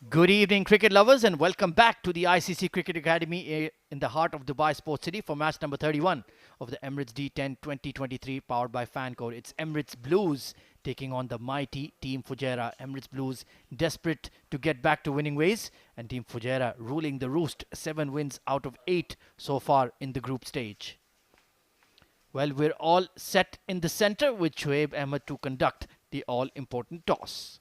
Good evening, cricket lovers, and welcome back to the ICC Cricket Academy in the heart of Dubai Sports City for match number 31 of the Emirates D10 2023 powered by Fancode. It's Emirates Blues taking on the mighty Team Fujairah. Emirates Blues desperate to get back to winning ways, and Team Fujairah ruling the roost, 7 wins out of 8 so far in the group stage. Well, we're all set in the center with Shoaib Ahmed to conduct the all-important toss.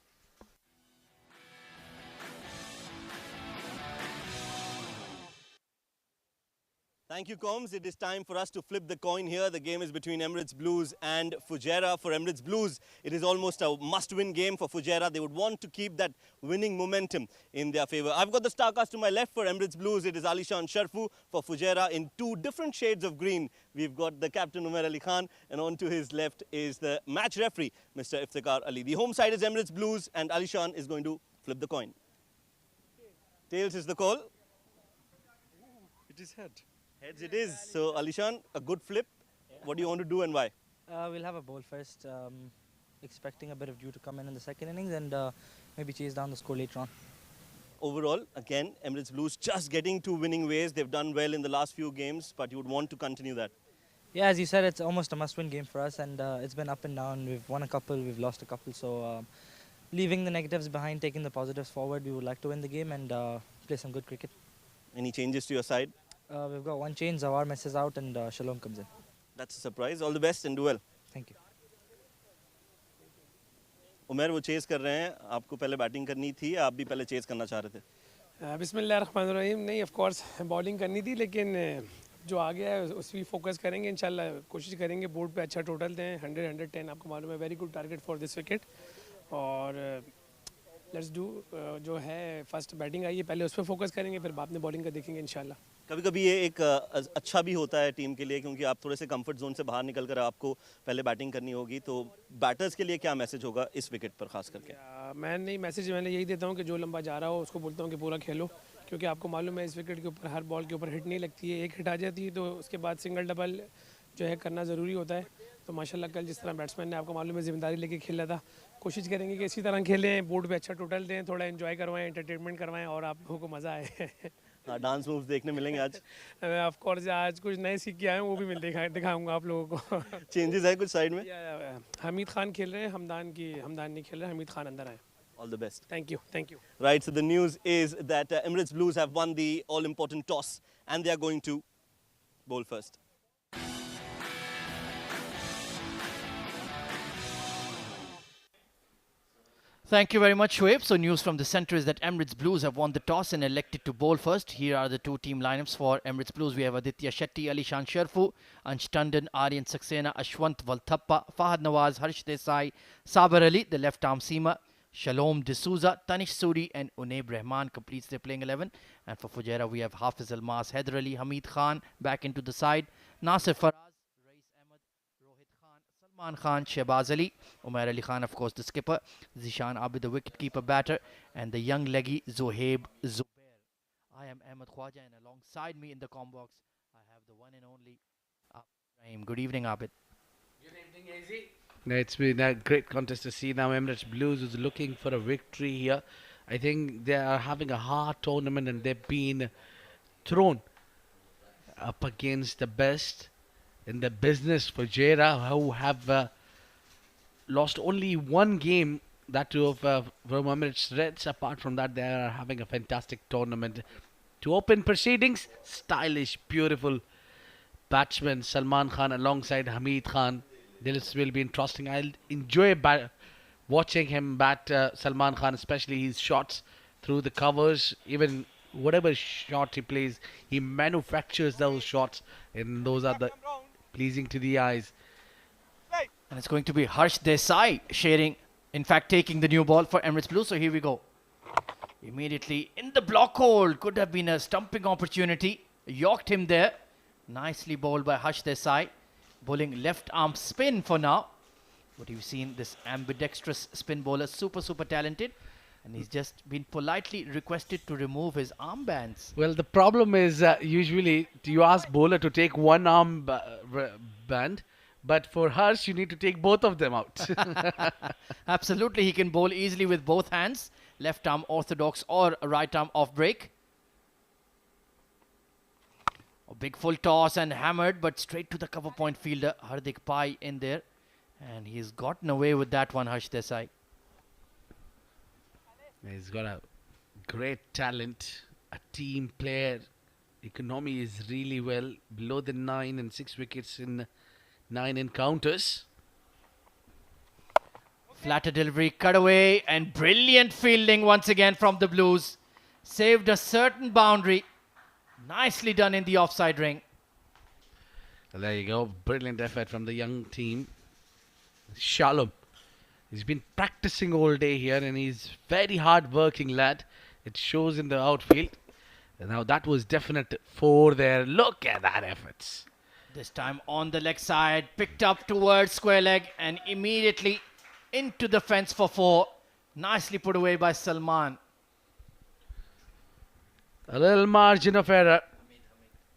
Thank you, Combs. It is time for us to flip the coin here. The game is between Emirates Blues and Fujairah. For Emirates Blues, it is almost a must-win game for Fujairah. They would want to keep that winning momentum in their favour. I've got the star cast to my left for Emirates Blues. It is Alishan Sharfu. For Fujairah, in two different shades of green, we've got the captain, Umair Ali Khan, and on to his left is the match referee, Mr. Iftikhar Ali. The home side is Emirates Blues, and Alishan is going to flip the coin. Tails is the call. It is head. Heads it is. So, Alishan, a good flip. What do you want to do and why? We'll have a bowl first, expecting a bit of dew to come in the second innings and maybe chase down the score later on. Overall, again, Emirates Blues just getting to winning ways. They've done well in the last few games, but you would want to continue that. Yeah, as you said, it's almost a must-win game for us, and it's been up and down. We've won a couple, we've lost a couple, so leaving the negatives behind, taking the positives forward, we would like to win the game and play some good cricket. Any changes to your side? We've got one change, Zawar messes out and Shalom comes in. That's a surprise. All the best and do well. Thank you. Umar वो chess कर रहे हैं आपको पहले batting करनी थी आप भी पहले चेस करना चाह रहे थे बिस्मिल्लाहिर्रहमानिर्रहीम नहीं ऑफ कोर्स बॉलिंग करनी थी लेकिन जो आ गया है उस पर फोकस करेंगे इंशाल्लाह कोशिश करेंगे बोर्ड पे अच्छा टोटल दें 100-110 आपको मालूम है very good target for this wicket और लेट्स डू जो है फर्स्ट बैटिंग आई है पहले उस पर फोकस करेंगे फिर बाद में बॉलिंग का देखेंगे इंशाल्लाह कभी कभी ये एक अच्छा भी होता है टीम के लिए क्योंकि आप थोड़े से कंफर्ट जोन से बाहर निकल कर आपको पहले बैटिंग करनी होगी तो बैटर्स के लिए क्या मैसेज होगा इस विकेट पर खास करके मैं नहीं मैसेज मैंने यही देता हूँ कि जो लंबा जा रहा हो उसको बोलता हूँ कि पूरा खेलो क्योंकि आपको मालूम है इस विकेट के ऊपर हर बॉल के ऊपर हिट नहीं लगती है एक हिट आ जाती है तो उसके बाद सिंगल डबल जो है करना ज़रूरी होता है तो माशाल्लाह कल जिस तरह बैट्समैन ने आपको मालूम है जिम्मेदारी लेके खेला था कोशिश करेंगे कि इसी तरह खेलें बोर्ड पे अच्छा टोटल दें थोड़ा एंजॉय करवाएं एंटरटेनमेंट करवाएं और आप लोगों को मज़ा आए डांस मूव्स देखने मिलेंगे आज ऑफ कोर्स आज कुछ नए सीख के आए हैं वो भी मैं दिखाऊंगा आप लोगों को चेंजेस है कुछ साइड में हमीद खान खेल रहे हैं हमदान नहीं खेल रहे हमीद खान अंदर आए All the best. Thank you. Thank you. Right, so the news is that Emirates Blues have won the all-important toss and they are going to bowl first. Thank you very much, Shoaib. So news from the centre is that Emirates Blues have won the toss and elected to bowl first. Here are the two team lineups for Emirates Blues. We have Aditya Shetty, Alishan Sharfu, Ansh Tandon, Aryan Saxena, Ashwant Valthappa, Fahad Nawaz, Harsh Desai, Sabar Ali, the left arm seamer, Shalom D'Souza, Tanish Suri and Unaib Rahman completes their playing 11. And for Fujairah, we have Hafiz Almas, Haider Ali, Hamid Khan back into the side, Nasir Faraz, Salman Khan, Shehbaz Ali, Umair Ali Khan, of course, the skipper, Zishan Abid, the wicketkeeper batter, and the young leggy Zohaib Zubair. I am Ahmed Khwaja, and alongside me in the com box, I have the one and only Abid Rahim. Good evening, Abid. Good evening, AZ. It's been a great contest to see. Now Emirates Blues is looking for a victory here. I think they are having a hard tournament and they've been thrown up against the best in the business for Fujairah, who have lost only one game, that too of from Emirates Reds. Apart from that, they are having a fantastic tournament. To open proceedings, stylish, beautiful batsman Salman Khan alongside Hamid Khan. This will be interesting. I'll enjoy watching him bat Salman Khan, especially his shots through the covers. Even whatever shot he plays, he manufactures those shots, and those are the pleasing to the eyes. And it's going to be Harsh Desai sharing, in fact, taking the new ball for Emirates Blue. So here we go. Immediately in the block hole. Could have been a stumping opportunity. Yorked him there. Nicely bowled by Harsh Desai. Bowling left arm spin for now. But you've seen this ambidextrous spin bowler, super talented. And he's just been politely requested to remove his armbands. Well, the problem is usually you ask bowler to take one arm band, But for Harsh, you need to take both of them out. Absolutely, he can bowl easily with both hands. Left arm orthodox or right arm off break. A big full toss and hammered, but straight to the cover point fielder. Hardik Pai in there. And he's gotten away with that one, Harsh Desai. He's got a great talent, a team player. Economy is really well, below the 9 and 6 wickets in 9 encounters. Flatter delivery, cut away, and brilliant fielding once again from the Blues. Saved a certain boundary. Nicely done in the offside ring. Well, there you go. Brilliant effort from the young team. Shalom. He's been practicing all day here and he's very hard working lad. It shows in the outfield. And now that was definite for there. Look at that efforts. This time on the leg side, picked up towards square leg and immediately into the fence for 4. Nicely put away by Salman. A little margin of error.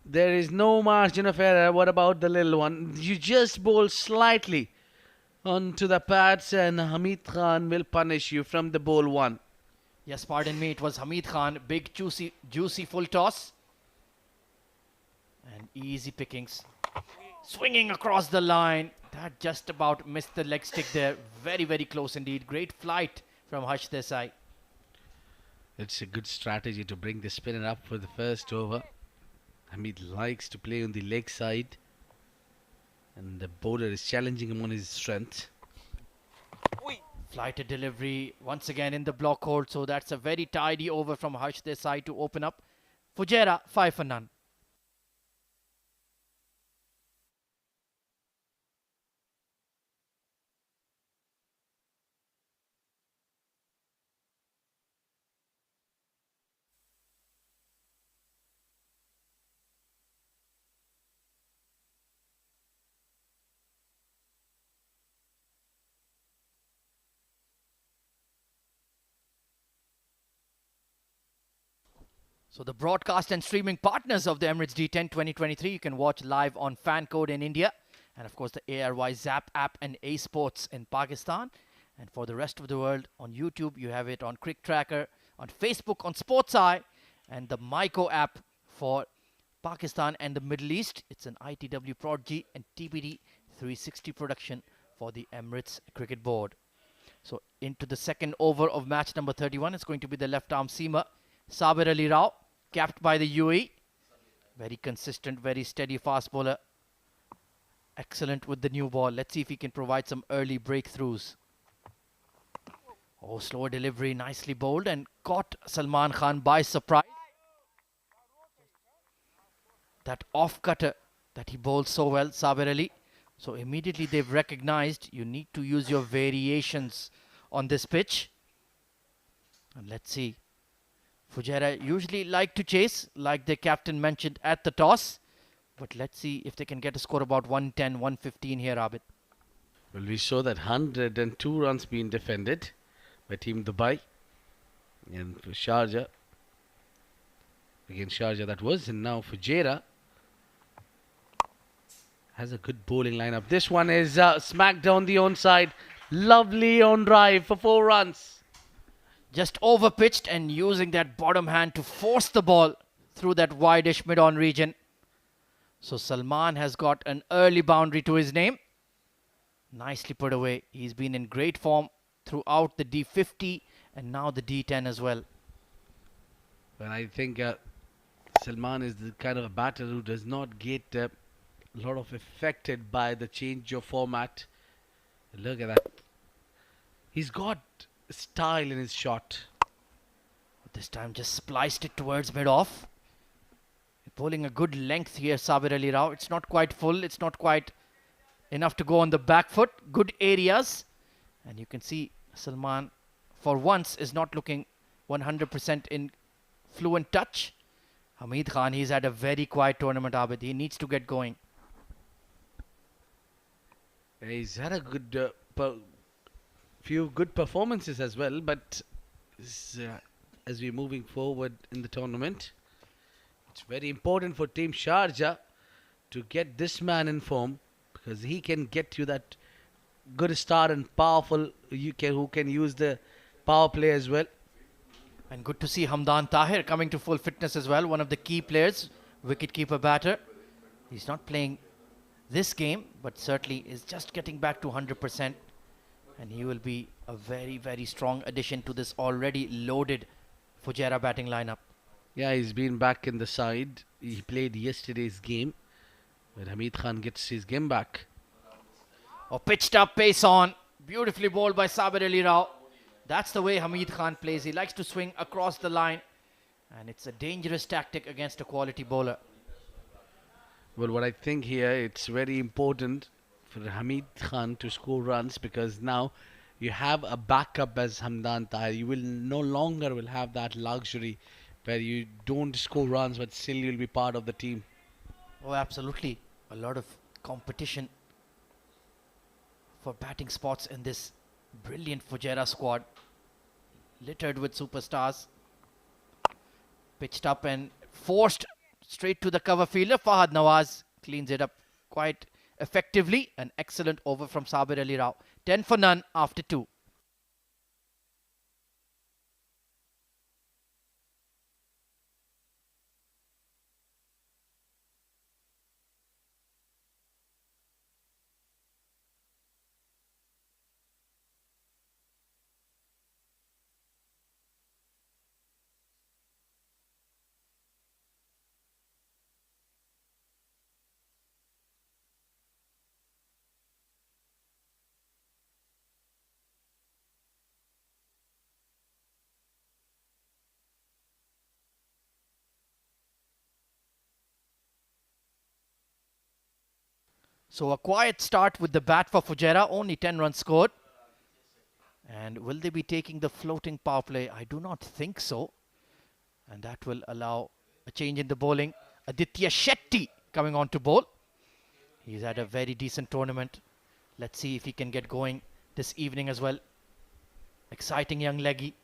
There is no margin of error. What about the little one? You just bowl slightly onto the pads and Hamid Khan will punish you from the ball 1. Yes, pardon me, it was Hamid Khan. Big, juicy full toss. And easy pickings. Swinging across the line. That just about missed the leg stick there. Very, very close indeed. Great flight from Harsh Desai. It's a good strategy to bring the spinner up for the first over. Hamid likes to play on the leg side. And the bowler is challenging him on his strength. Flighted delivery once again in the block hold. So that's a very tidy over from Harsh Desai to open up. Fujairah 5 for none. So the broadcast and streaming partners of the Emirates D10 2023, you can watch live on Fan Code in India. And of course the ARY Zap app and A Sports in Pakistan. And for the rest of the world, on YouTube, you have it on CricTracker, on Facebook, on Sports Eye, and the Myco app for Pakistan and the Middle East. It's an ITW Prodigy and TBD 360 production for the Emirates Cricket Board. So into the second over of match number 31, it's going to be the left arm seamer, Sabir Ali Rao, capped by the UAE. Very consistent, very steady fast bowler. Excellent with the new ball. Let's see if he can provide some early breakthroughs. Oh, slower delivery, nicely bowled and caught Salman Khan by surprise. That off cutter that he bowled so well, Sabir Ali. So immediately they've recognized you need to use your variations on this pitch. And let's see. Fujairah usually like to chase, like the captain mentioned at the toss. But let's see if they can get a score about 110, 115 here, Abid. Well, we saw that 102 runs being defended by Team Dubai. And for Sharjah, against Sharjah that was. And now Fujairah has a good bowling lineup. This one is smacked down the onside. Lovely on drive for 4 runs. Just over pitched and using that bottom hand to force the ball through that wideish mid-on region. So Salman has got an early boundary to his name. Nicely put away. He's been in great form throughout the D50 and now the D10 as well. Well, I think Salman is the kind of a batter who does not get a lot of affected by the change of format. Look at that. He's got style in his shot. But this time just spliced it towards mid-off. Bowling a good length here, Sabir Ali Rao. It's not quite full. It's not quite enough to go on the back foot. Good areas. And you can see Salman, for once, is not looking 100% in fluent touch. Hamid Khan, he's had a very quiet tournament, Abid. He needs to get going. He's had a good few good performances as well, but as we're moving forward in the tournament, it's very important for Team Sharjah to get this man in form because he can get you that good start and powerful. Who can use the power play as well. And good to see Hamdan Tahir coming to full fitness as well. One of the key players, wicketkeeper batter. He's not playing this game, but certainly is just getting back to 100%. And he will be a very, very strong addition to this already loaded Fujairah batting lineup. Yeah, he's been back in the side. He played yesterday's game, but Hamid Khan gets his game back. Oh, pitched up, pace on. Beautifully bowled by Sabir Ali Rao. That's the way Hamid Khan plays. He likes to swing across the line. And it's a dangerous tactic against a quality bowler. Well, what I think here, it's very important for Hamid Khan to score runs, because now you have a backup as Hamdan Tahir. You will no longer will have that luxury where you don't score runs, but still you'll be part of the team. Oh, absolutely. A lot of competition for batting spots in this brilliant Fujairah squad, littered with superstars. Pitched up and forced straight to the cover fielder. Fahad Nawaz cleans it up quite effectively. An excellent over from Sabir Ali Rao. 10 for none after 2. So a quiet start with the bat for Fujairah. Only 10 runs scored. And will they be taking the floating power play? I do not think so. And that will allow a change in the bowling. Aditya Shetty coming on to bowl. He's had a very decent tournament. Let's see if he can get going this evening as well. Exciting young leggy.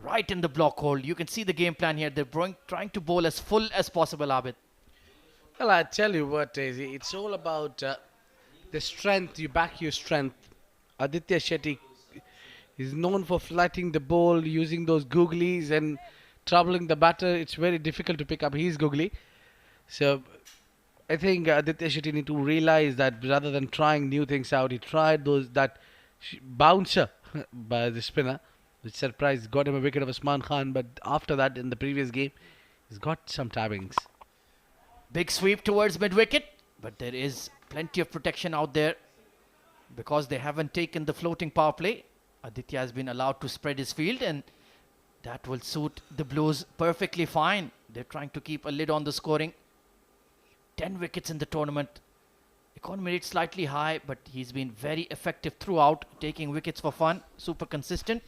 Right in the block hole. You can see the game plan here. They're trying to bowl as full as possible, Abid. Well, I tell you what, Daisy, it's all about the strength. You back your strength. Aditya Shetty is known for flattening the ball, using those googlies and troubling the batter. It's very difficult to pick up his googly. So I think Aditya Shetty need to realize that rather than trying new things out, he tried that bouncer by the spinner, which surprised, got him a wicket of Usman Khan. But after that, in the previous game, he's got some tabbings. Big sweep towards mid-wicket, but there is plenty of protection out there because they haven't taken the floating power play. Aditya has been allowed to spread his field, and that will suit the Blues perfectly fine. They're trying to keep a lid on the scoring. 10 wickets in the tournament. Economy rate slightly high, but he's been very effective throughout, taking wickets for fun. Super consistent.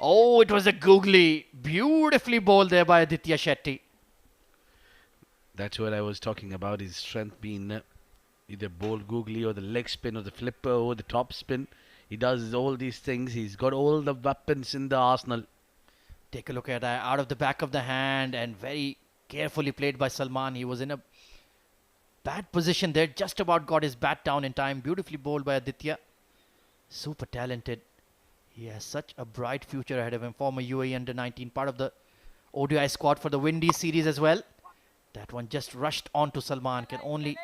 Oh, it was a googly. Beautifully bowled there by Aditya Shetty. That's what I was talking about, his strength being either bowl googly or the leg spin or the flipper or the top spin. He does all these things. He's got all the weapons in the arsenal. Take a look at that. Out of the back of the hand and very carefully played by Salman. He was in a bad position there. Just about got his bat down in time. Beautifully bowled by Aditya. Super talented. He has such a bright future ahead of him. Former UAE under-19. Part of the ODI squad for the Windies series as well. That one just rushed on to Salman. Can only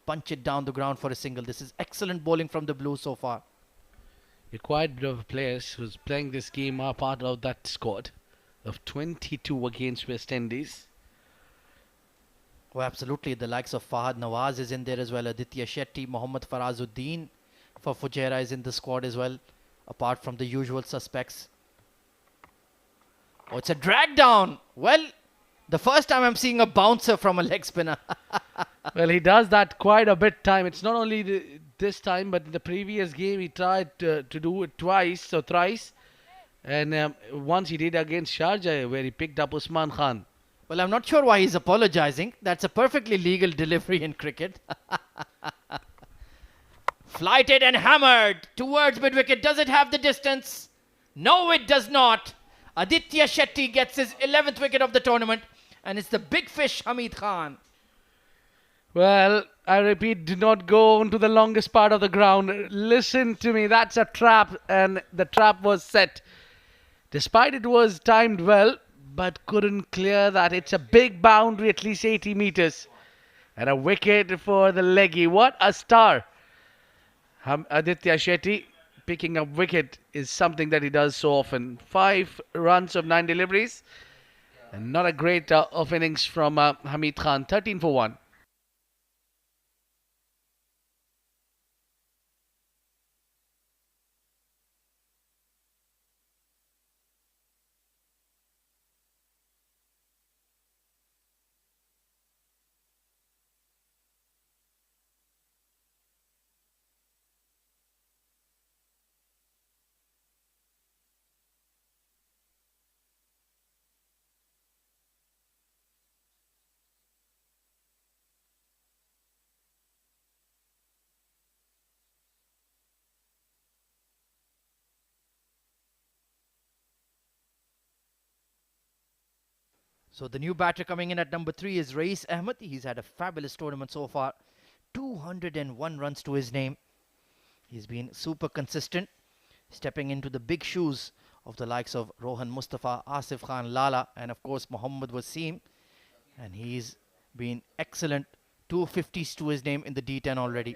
punch it down the ground for a single. This is excellent bowling from the Blues so far. A quite bit of players who's playing this game are part of that squad of 22 against West Indies. Oh, absolutely. The likes of Fahad Nawaz is in there as well. Aditya Shetty, Mohammad Farazuddin for Fujairah is in the squad as well, apart from the usual suspects. Oh, it's a drag down. Well, the first time I'm seeing a bouncer from a leg spinner. Well, he does that quite a bit time. It's not only this time, but in the previous game he tried to do it twice or thrice. And once he did against Sharjah, where he picked up Usman Khan. Well, I'm not sure why he's apologizing. That's a perfectly legal delivery in cricket. Flighted and hammered towards mid-wicket. Does it have the distance? No, it does not. Aditya Shetty gets his 11th wicket of the tournament. And it's the big fish, Hamid Khan. Well, I repeat, do not go onto the longest part of the ground. Listen to me, that's a trap, and the trap was set. Despite it was timed well, but couldn't clear that. It's a big boundary, at least 80 meters. And a wicket for the leggy. What a star! Aditya Shetty picking up wicket is something that he does so often. 5 runs of 9 deliveries. And not a great of innings from Hamid Khan. 13 for 1. So the new batter coming in at number 3 is Rais Ahmed. He's had a fabulous tournament so far. 201 runs to his name. He's been super consistent, stepping into the big shoes of the likes of Rohan Mustafa, Asif Khan Lala, and of course Mohammad Wasim. And he's been excellent. 250s to his name in the D10 already.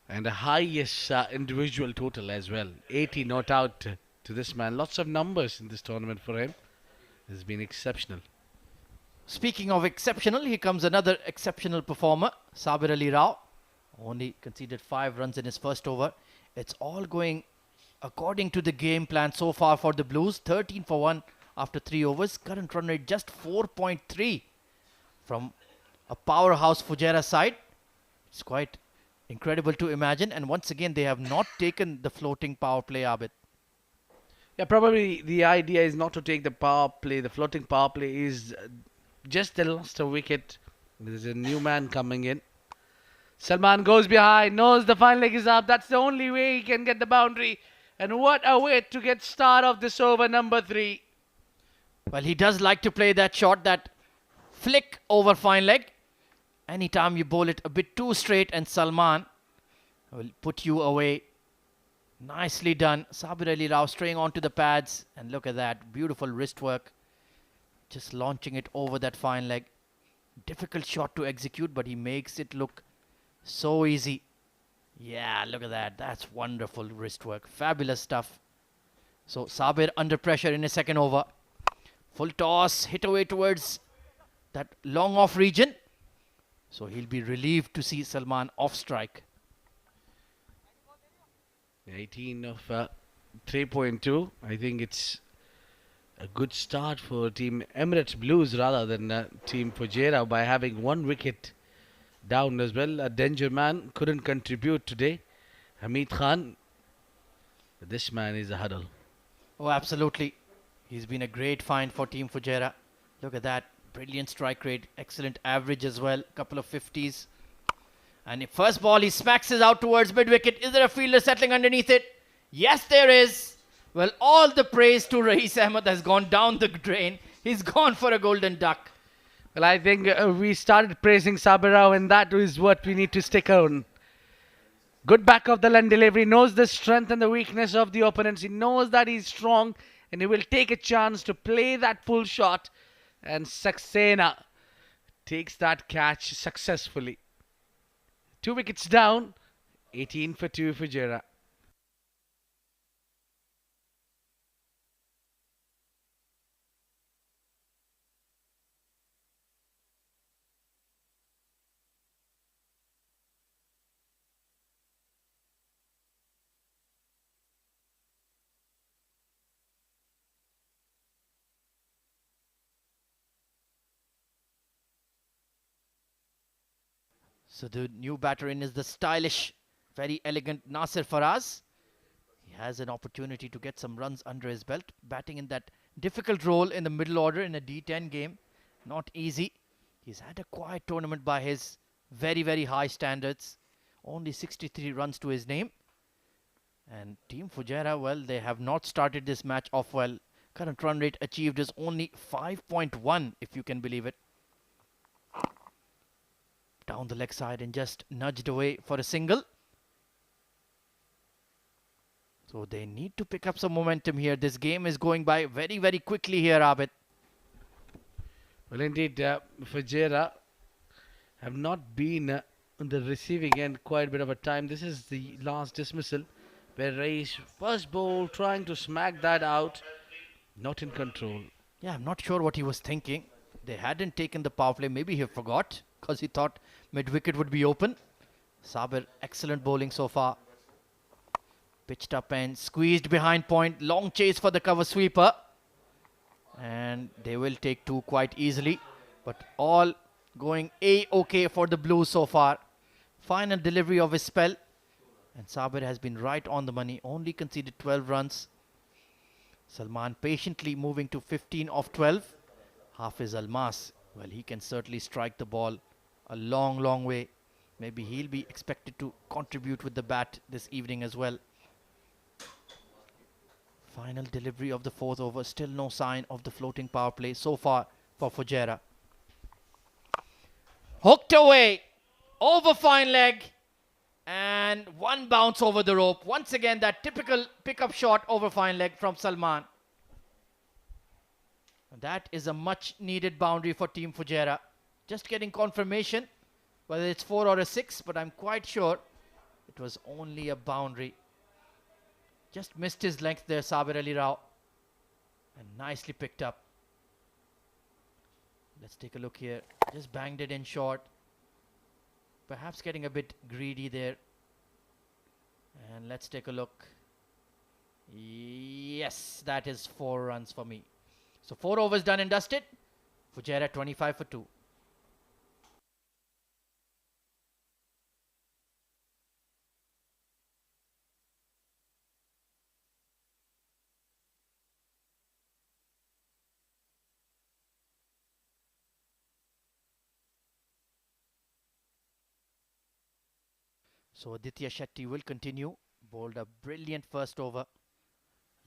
And the highest individual total as well. 80 not out to this man. Lots of numbers in this tournament for him. Has been exceptional. Speaking of exceptional, here comes another exceptional performer, Sabir Ali Rao. Only conceded 5 runs in his first over. It's all going according to the game plan so far for the Blues. 13 for 1 after 3 overs. Current run rate just 4.3 from a powerhouse Fujairah side. It's quite incredible to imagine. And once again, they have not taken the floating power play, Abid. Yeah, probably the idea is not to take the power play. The floating power play is just they lost a wicket. There's a new man coming in. Salman goes behind, knows the final leg is up. That's the only way he can get the boundary. And what a way to get start of this over number 3. Well, he does like to play that shot, that flick over fine leg. Anytime you bowl it a bit too straight, and Salman will put you away. Nicely done. Sabir Ali Rao straying onto the pads. And look at that. Beautiful wrist work. Just launching it over that fine leg. Difficult shot to execute, but he makes it look so easy. Yeah, look at that. That's wonderful wrist work. Fabulous stuff. So Sabir under pressure in his second over. Full toss. Hit away towards that long off region. So he'll be relieved to see Salman off strike. 18 of 3.2. I think it's a good start for Team Emirates Blues rather than Team Fujairah by having 1 wicket down as well. A danger man couldn't contribute today. Hamid Khan. This man is a huddle. Oh, absolutely. He's been a great find for Team Fujairah. Look at that. Brilliant strike rate. Excellent average as well. Couple of 50s. And first ball, he smacks it out towards mid-wicket. Is there a fielder settling underneath it? Yes, there is. Well, all the praise to Rais Ahmed has gone down the drain. He's gone for a golden duck. Well, I think we started praising Sabir Rao, and that is what we need to stick on. Good back of the line delivery. Knows the strength and the weakness of the opponents. He knows that he's strong, and he will take a chance to play that full shot. And Saxena takes that catch successfully. 2 wickets down, 18 for 2 for Fujairah. So the new batter in is the stylish, very elegant Nasir Faraz. He has an opportunity to get some runs under his belt, batting in that difficult role in the middle order in a D10 game. Not easy. He's had a quiet tournament by his very, very high standards. Only 63 runs to his name. And Team Fujairah, well, they have not started this match off well. Current run rate achieved is only 5.1, if you can believe it. down the leg side and just nudged away for a single. So they need to pick up some momentum here. This game is going by very, very quickly here, Abid. Well, indeed, Fujairah have not been on the receiving end quite a bit of a time. This is the last dismissal where Rai's first ball trying to smack that out, not in control. Yeah, I'm not sure what he was thinking. They hadn't taken the power play. Maybe he forgot because he thought mid-wicket would be open. Sabir, excellent bowling so far. Pitched up and squeezed behind point. Long chase for the cover sweeper. And they will take two quite easily. But all going A-OK for the Blues so far. Final delivery of his spell. And Sabir has been right on the money. Only conceded 12 runs. Salman patiently moving to 15 of 12. Hafiz Almas, well, he can certainly strike the ball a long, long way. Maybe he'll be expected to contribute with the bat this evening as well. Final delivery of the fourth over. Still no sign of the floating power play so far for Fujairah. Hooked away. Over fine leg. And one bounce over the rope. Once again, that typical pickup shot over fine leg from Salman. That is a much needed boundary for Team Fujairah. Just getting confirmation whether it's 4 or a 6, but I'm quite sure it was only a boundary. Just missed his length there, Sabir Ali Rao. And nicely picked up. Let's take a look here. Just banged it in short. Perhaps getting a bit greedy there. And let's take a look. Yes, that is 4 runs for me. So 4 overs done and dusted. Fujairah 25 for 2. So Aditya Shetty will continue. Bowled a brilliant first over.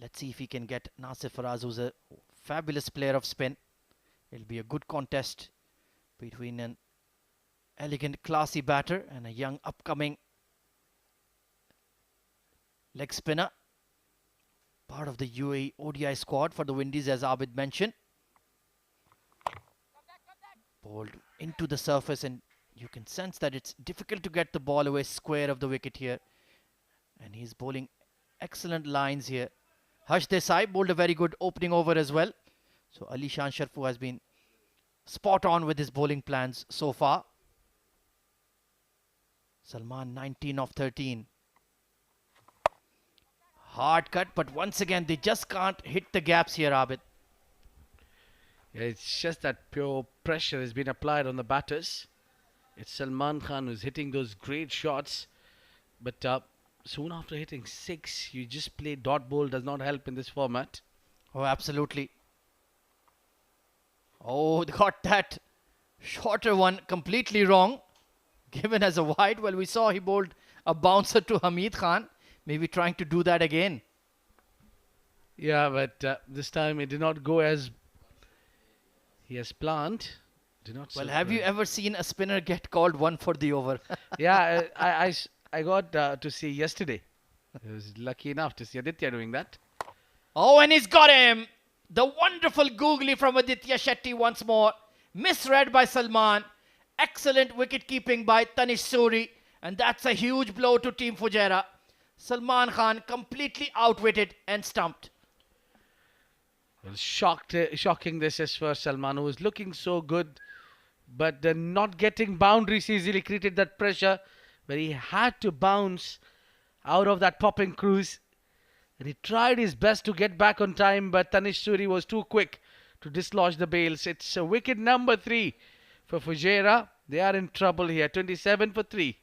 Let's see if he can get Nasir Faraz, who's a fabulous player of spin. It'll be a good contest between an elegant, classy batter and a young, upcoming leg spinner. Part of the UAE ODI squad for the Windies, as Abid mentioned. Bowled into the surface, and you can sense that it's difficult to get the ball away square of the wicket here. And he's bowling excellent lines here. Harsh Desai bowled a very good opening over as well. So Ali Shan Sharfu has been spot on with his bowling plans so far. Salman 19 of 13. Hard cut, but once again they just can't hit the gaps here, Abid. Yeah, it's just that pure pressure has been applied on the batters. It's Salman Khan who's hitting those great shots. But soon after hitting 6, you just play dot ball. Does not help in this format. Oh, absolutely. Oh, they got that shorter one completely wrong. Given as a wide. Well, we saw he bowled a bouncer to Hamid Khan. Maybe trying to do that again. Yeah, but this time it did not go as he has planned. Well, have you ever seen a spinner get called 1 for the over? Yeah, I got to see yesterday. I was lucky enough to see Aditya doing that. Oh, and he's got him. The wonderful googly from Aditya Shetty once more. Misread by Salman. Excellent wicket keeping by Tanish Suri. And that's a huge blow to Team Fujairah. Salman Khan completely outwitted and stumped. Well, shocking this is for Salman, who was looking so good. But not getting boundaries easily created that pressure where he had to bounce out of that popping cruise. And he tried his best to get back on time, but Tanish Suri was too quick to dislodge the bails. It's wicket number 3 for Fujairah. They are in trouble here. 27 for 3.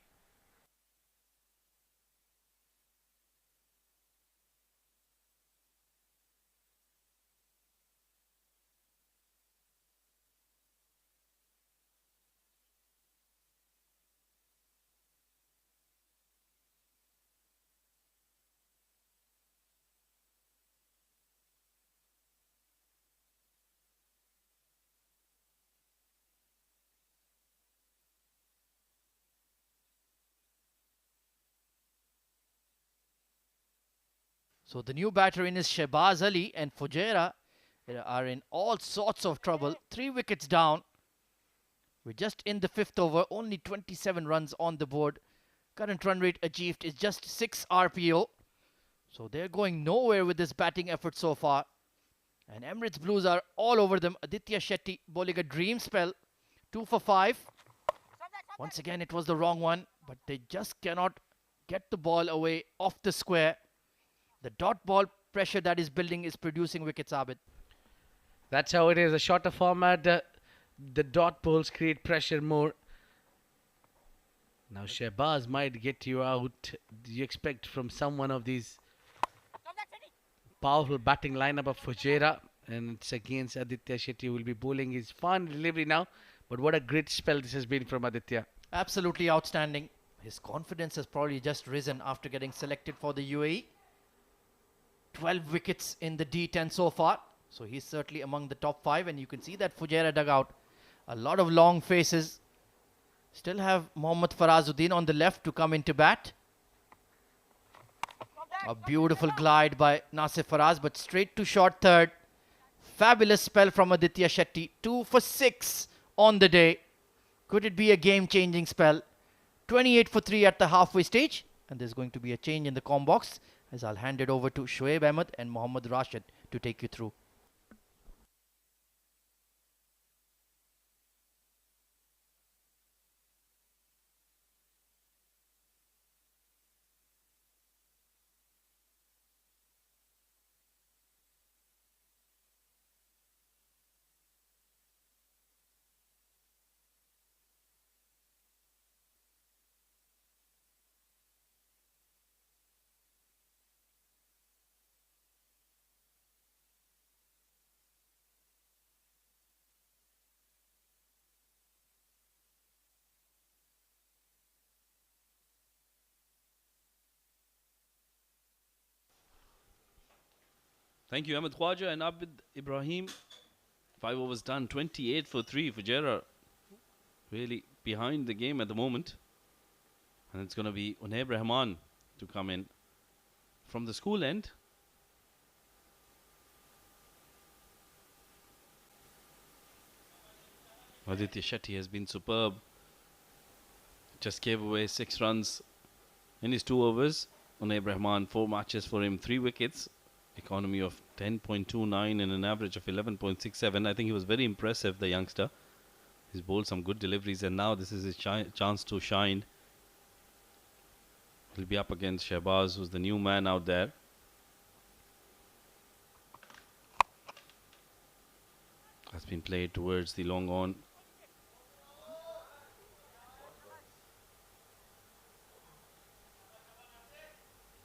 So the new batter in is Shehbaz Ali, and Fujairah are in all sorts of trouble. 3 wickets down. We're just in the 5th over, only 27 runs on the board. Current run rate achieved is just 6 RPO. So they're going nowhere with this batting effort so far. And Emirates Blues are all over them. Aditya Shetty bowling a dream spell. 2 for 5. Once again, it was the wrong one, but they just cannot get the ball away off the square. The dot ball pressure that is building is producing wickets, Abid. That's how it is. A shorter format, the dot balls create pressure more. Now Shehbaz might get you out. Do you expect from someone of these powerful batting lineup of Fujairah? And it's against Aditya Shetty, who will be bowling his fine delivery now. But what a great spell this has been from Aditya. Absolutely outstanding. His confidence has probably just risen after getting selected for the UAE. 12 wickets in the D10 so far. So he's certainly among the top 5. And you can see that Fujairah dugout. A lot of long faces. Still have Mohammad Farazuddin on the left to come into bat. A beautiful glide by Nasir Faraz, but straight to short third. Fabulous spell from Aditya Shetty. 2 for 6 on the day. Could it be a game-changing spell? 28 for 3 at the halfway stage. And there's going to be a change in the comm box, as I'll hand it over to Shoaib Ahmed and Mohammad Rashid to take you through. Thank you, Ahmed Khwaja and Abid Ibrahim. 5 overs done, 28 for 3. Fujairah really behind the game at the moment. And it's going to be Unaib Rahman to come in from the school end. Aditya Shetty has been superb. Just gave away 6 runs in his 2 overs. Unaib Rahman, 4 matches for him, 3 wickets. Economy of 10.29 and an average of 11.67. I think he was very impressive, the youngster. He's bowled some good deliveries, and now this is his chance to shine. He'll be up against Shehbaz, who's the new man out there. Has been played towards the long on.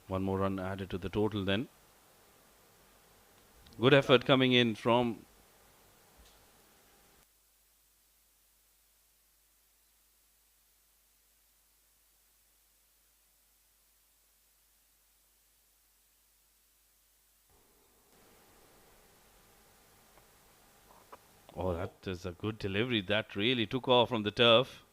One more run added to the total then. Good effort coming in from oh, that is a good delivery. That really took off from the turf.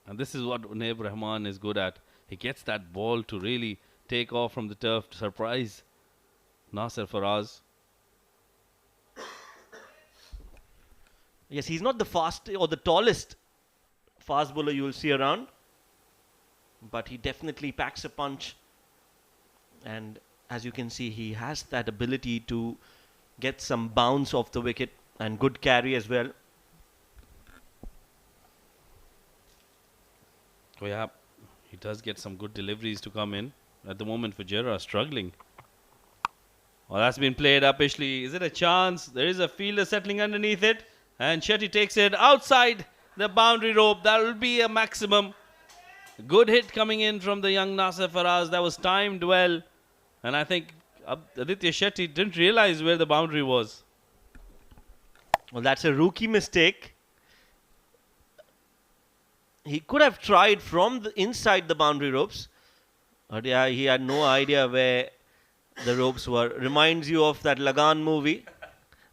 And this is what Unaib Rahman is good at. He gets that ball to really take off from the turf to surprise Nasir Faraz. Yes, he's not the fastest or the tallest fast bowler you will see around, but he definitely packs a punch. And as you can see, he has that ability to get some bounce off the wicket and good carry as well. Oh yeah, he does get some good deliveries to come in. At the moment, Fujairah are struggling. Oh, that's been played uppishly. Is it a chance? There is a fielder settling underneath it. And Shetty takes it outside the boundary rope. That will be a maximum. Good hit coming in from the young Nasir Faraz. That was timed well. And I think Aditya Shetty didn't realize where the boundary was. Well, that's a rookie mistake. He could have tried from the inside the boundary ropes. But yeah, he had no idea where the ropes were. Reminds you of that Lagan movie.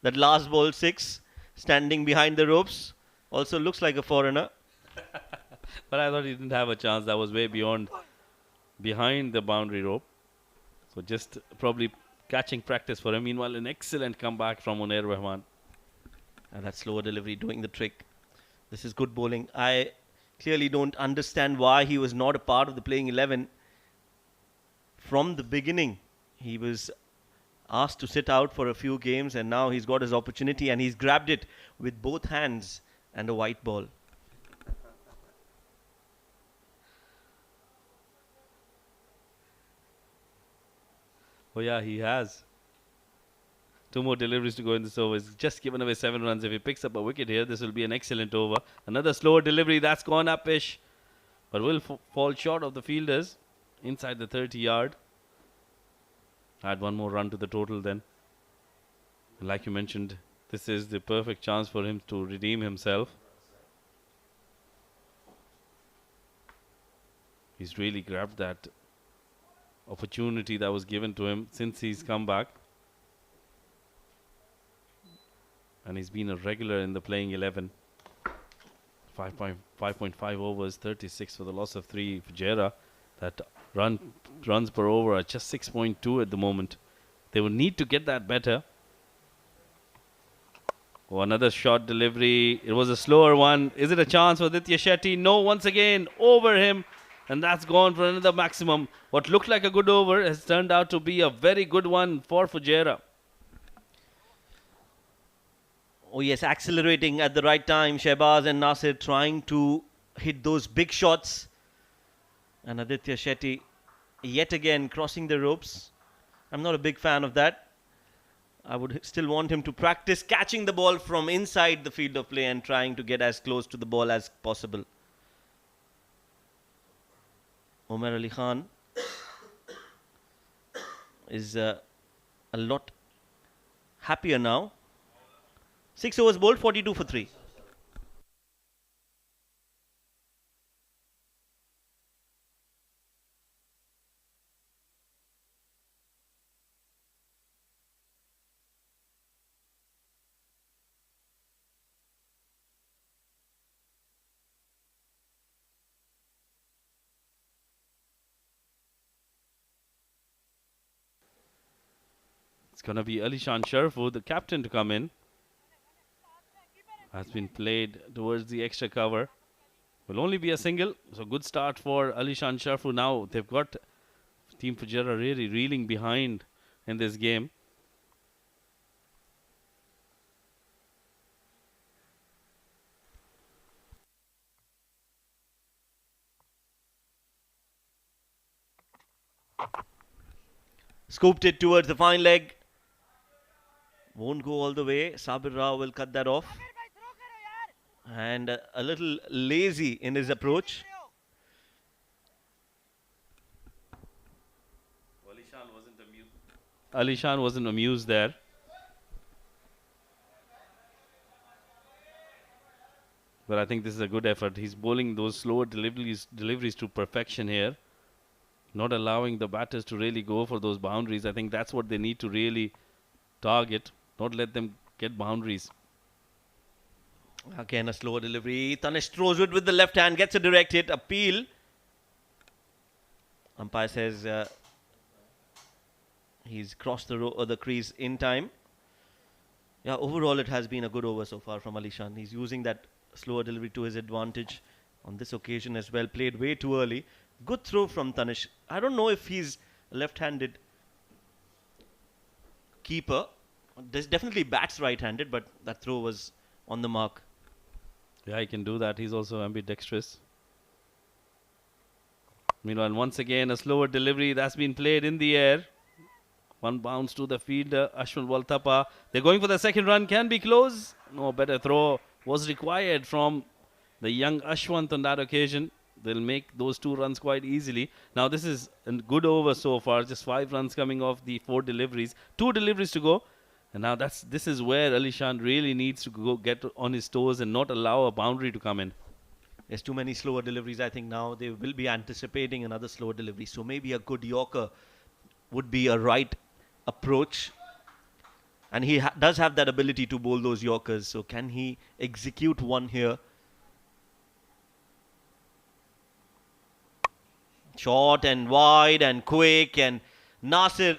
That last ball 6. Standing behind the ropes. Also looks like a foreigner. But I thought he didn't have a chance. That was way behind the boundary rope. So just probably catching practice for him. Meanwhile, an excellent comeback from Unair Rahman. And that slower delivery doing the trick. This is good bowling. I clearly don't understand why he was not a part of the playing 11 from the beginning. He was asked to sit out for a few games, and now he's got his opportunity and he's grabbed it with both hands and a white ball. Oh yeah, he has. 2 more deliveries to go in this over. He's just given away 7 runs. If he picks up a wicket here, this will be an excellent over. Another slower delivery. That's gone up-ish. But will fall short of the fielders inside the 30-yard. Add 1 more run to the total then. Like you mentioned, this is the perfect chance for him to redeem himself. He's really grabbed that opportunity that was given to him since he's come back. And he's been a regular in the playing 11. 5.5 overs, 36 for the loss of 3. Fujairah, that runs per over are just 6.2 at the moment. They will need to get that better. Oh, another short delivery. It was a slower one. Is it a chance for Aditya Shetty? No, once again, over him. And that's gone for another maximum. What looked like a good over has turned out to be a very good one for Fujairah. Oh yes, accelerating at the right time. Shehbaz and Nasir trying to hit those big shots. And Aditya Shetty yet again crossing the ropes. I'm not a big fan of that. I would still want him to practice catching the ball from inside the field of play and trying to get as close to the ball as possible. Umar Ali Khan is a lot happier now. 6 overs bowled, 42 for 3. It's going to be Alishan Sharfu, the captain, to come in. Has been played towards the extra cover. Will only be a single. So good start for Alishan Sharfu. Now they've got Team Fujairah really reeling behind in this game. Scooped it towards the fine leg. Won't go all the way. Sabir Rao will cut that off. And a little lazy in his approach. Alishan wasn't amused there. But I think this is a good effort. He's bowling those slower deliveries to perfection here. Not allowing the batters to really go for those boundaries. I think that's what they need to really target. Not let them get boundaries. Again, a slower delivery. Tanish throws it with the left hand, gets a direct hit, appeal. Umpire says he's crossed the crease in time. Yeah, overall it has been a good over so far from Alishan. He's using that slower delivery to his advantage on this occasion as well. Played way too early. Good throw from Tanish. I don't know if he's a left-handed keeper. This definitely bats right-handed, but that throw was on the mark. Yeah, he can do that. He's also ambidextrous. Meanwhile, once again, a slower delivery that's been played in the air. One bounce to the fielder, Ashwin Walthapa. They're going for the second run. Can be close. No, better throw was required from the young Ashwant on that occasion. They'll make those 2 runs quite easily. Now, this is a good over so far. Just 5 runs coming off the 4 deliveries. 2 deliveries to go. And now this is where Alishan really needs to go get on his toes and not allow a boundary to come in. There's too many slower deliveries. I think now they will be anticipating another slower delivery. So maybe a good Yorker would be a right approach. And he does have that ability to bowl those Yorkers. So can he execute one here? Short and wide and quick, and Nasir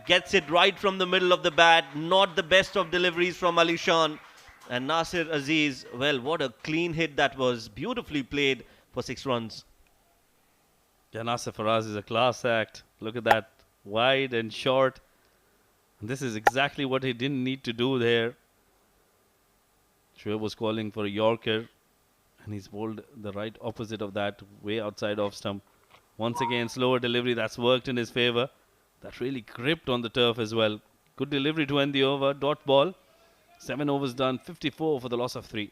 gets it right from the middle of the bat. Not the best of deliveries from Ali Shan. And Nasir Aziz, well, what a clean hit that was. Beautifully played for 6 runs. Yeah, Nasir Faraz is a class act. Look at that. Wide and short. And this is exactly what he didn't need to do there. Shoaib was calling for a Yorker. And he's bowled the right opposite of that, way outside off stump. Once again, slower delivery. That's worked in his favour. That really gripped on the turf as well. Good delivery to end the over. Dot ball. 7 overs done. 54 for the loss of 3.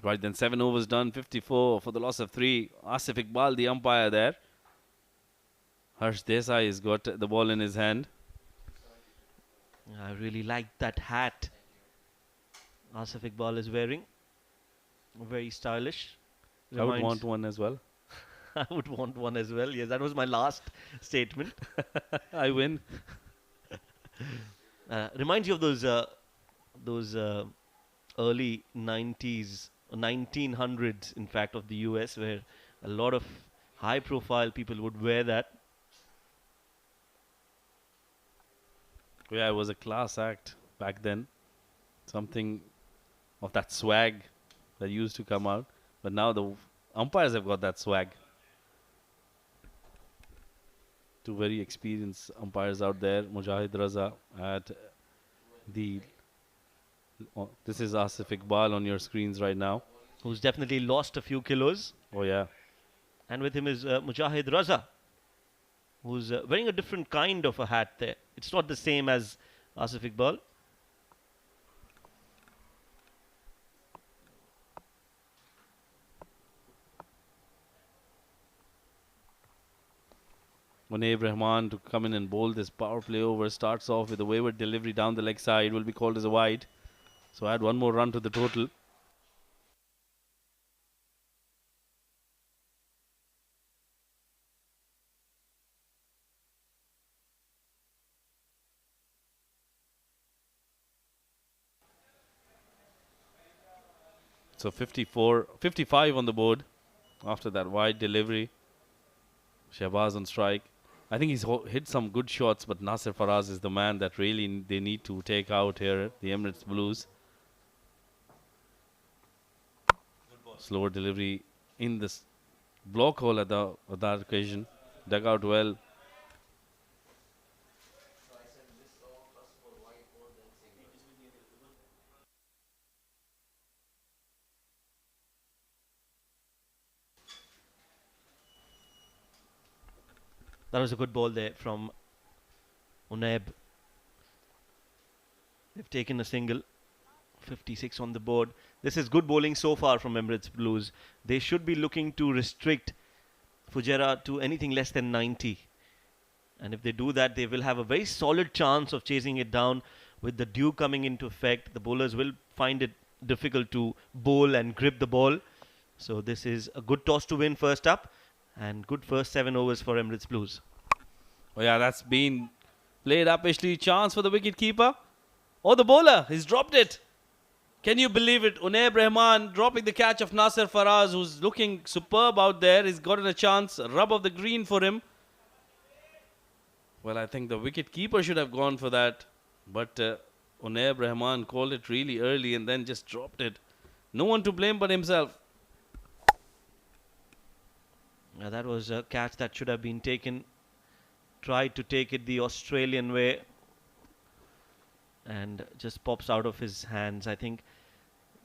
Right then, 7 overs done. 54 for the loss of 3. Asif Iqbal, the umpire there. Harsh Desai has got the ball in his hand. I really like that hat Asif Iqbal is wearing. Very stylish. I would want one as well. I would want one as well. Yes, that was my last statement. I win. Reminds you of those early 90s, 1900s, in fact, of the US, where a lot of high-profile people would wear that. Yeah, it was a class act back then. Something of that swag that used to come out. But now the umpires have got that swag. Two very experienced umpires out there. Mujahid Raza at the... this is Asif Iqbal on your screens right now. Who's definitely lost a few kilos. Oh, yeah. And with him is Mujahid Raza, who's wearing a different kind of a hat there. It's not the same as Asif Iqbal. Munaib Rahman to come in and bowl this power play over. Starts off with a wayward delivery down the leg side. Will be called as a wide. So add one more run to the total. So 55 on the board after that wide delivery. Shahbaz on strike. I think he's hit some good shots, but Nasir Faraz is the man that really they need to take out here, the Emirates Blues. Slower delivery in this block hole at that occasion. Dug out well. That was a good ball there from Unaib. They've taken a single. 56 on the board. This is good bowling so far from Emirates Blues. They should be looking to restrict Fujairah to anything less than 90. And if they do that, they will have a very solid chance of chasing it down. With the dew coming into effect, the bowlers will find it difficult to bowl and grip the ball. So this is a good toss to win first up. And good first 7 overs for Emirates Blues. Oh yeah, that's been played uppishly. Chance for the wicket keeper. Oh, the bowler, he's dropped it. Can you believe it? Unaib Rahman dropping the catch of Nasir Faraz, who's looking superb out there. He's gotten a chance. A rub of the green for him. Well, I think the wicket keeper should have gone for that. But Unaib Rahman called it really early and then just dropped it. No one to blame but himself. Now that was a catch that should have been taken. Tried to take it the Australian way. And just pops out of his hands. I think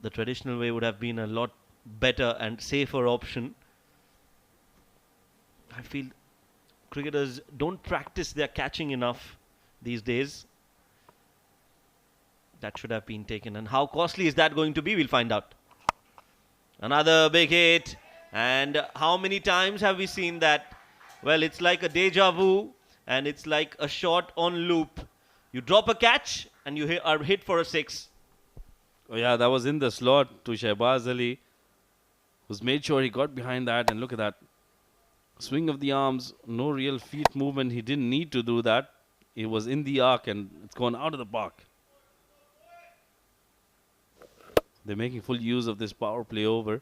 the traditional way would have been a lot better and safer option. I feel cricketers don't practice their catching enough these days. That should have been taken. And how costly is that going to be? We'll find out. Another big hit. And how many times have we seen that? Well, it's like a deja vu, and it's like a shot on loop. You drop a catch, and you are hit for a 6. Oh yeah, that was in the slot to Shehbaz Ali, who's made sure he got behind that, and look at that. Swing of the arms, no real feet movement. He didn't need to do that. It was in the arc and it's gone out of the park. They're making full use of this power play over.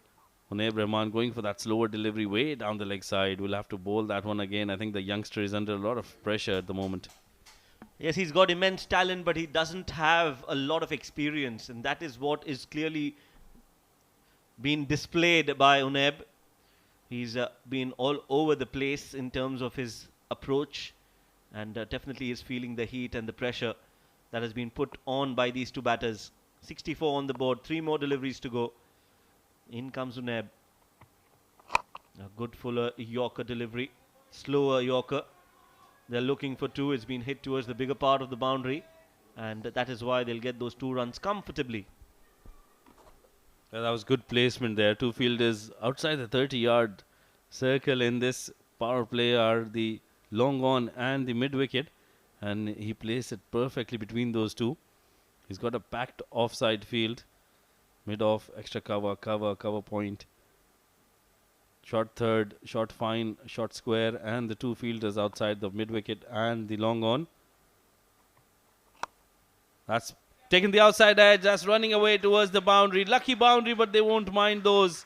Unaib Rahman going for that slower delivery way down the leg side. We'll have to bowl that one again. I think the youngster is under a lot of pressure at the moment. Yes, he's got immense talent, but he doesn't have a lot of experience, and that is what is clearly being displayed by Unaib. He's been all over the place in terms of his approach, and definitely is feeling the heat and the pressure that has been put on by these two batters. 64 on the board, 3 more deliveries to go. In comes Unaib. A good fuller Yorker delivery, slower Yorker. They're looking for 2. It's been hit towards the bigger part of the boundary, and that is why they'll get those 2 runs comfortably. Yeah, that was good placement there. 2 fielders outside the 30-yard circle in this power play are the long on and the mid wicket, and he placed it perfectly between those 2. He's got a packed offside field, mid off, extra cover point. Short third, short fine, short square, and the 2 fielders outside the mid wicket and the long on. That's taking the outside edge. That's running away towards the boundary. Lucky boundary, but they won't mind those.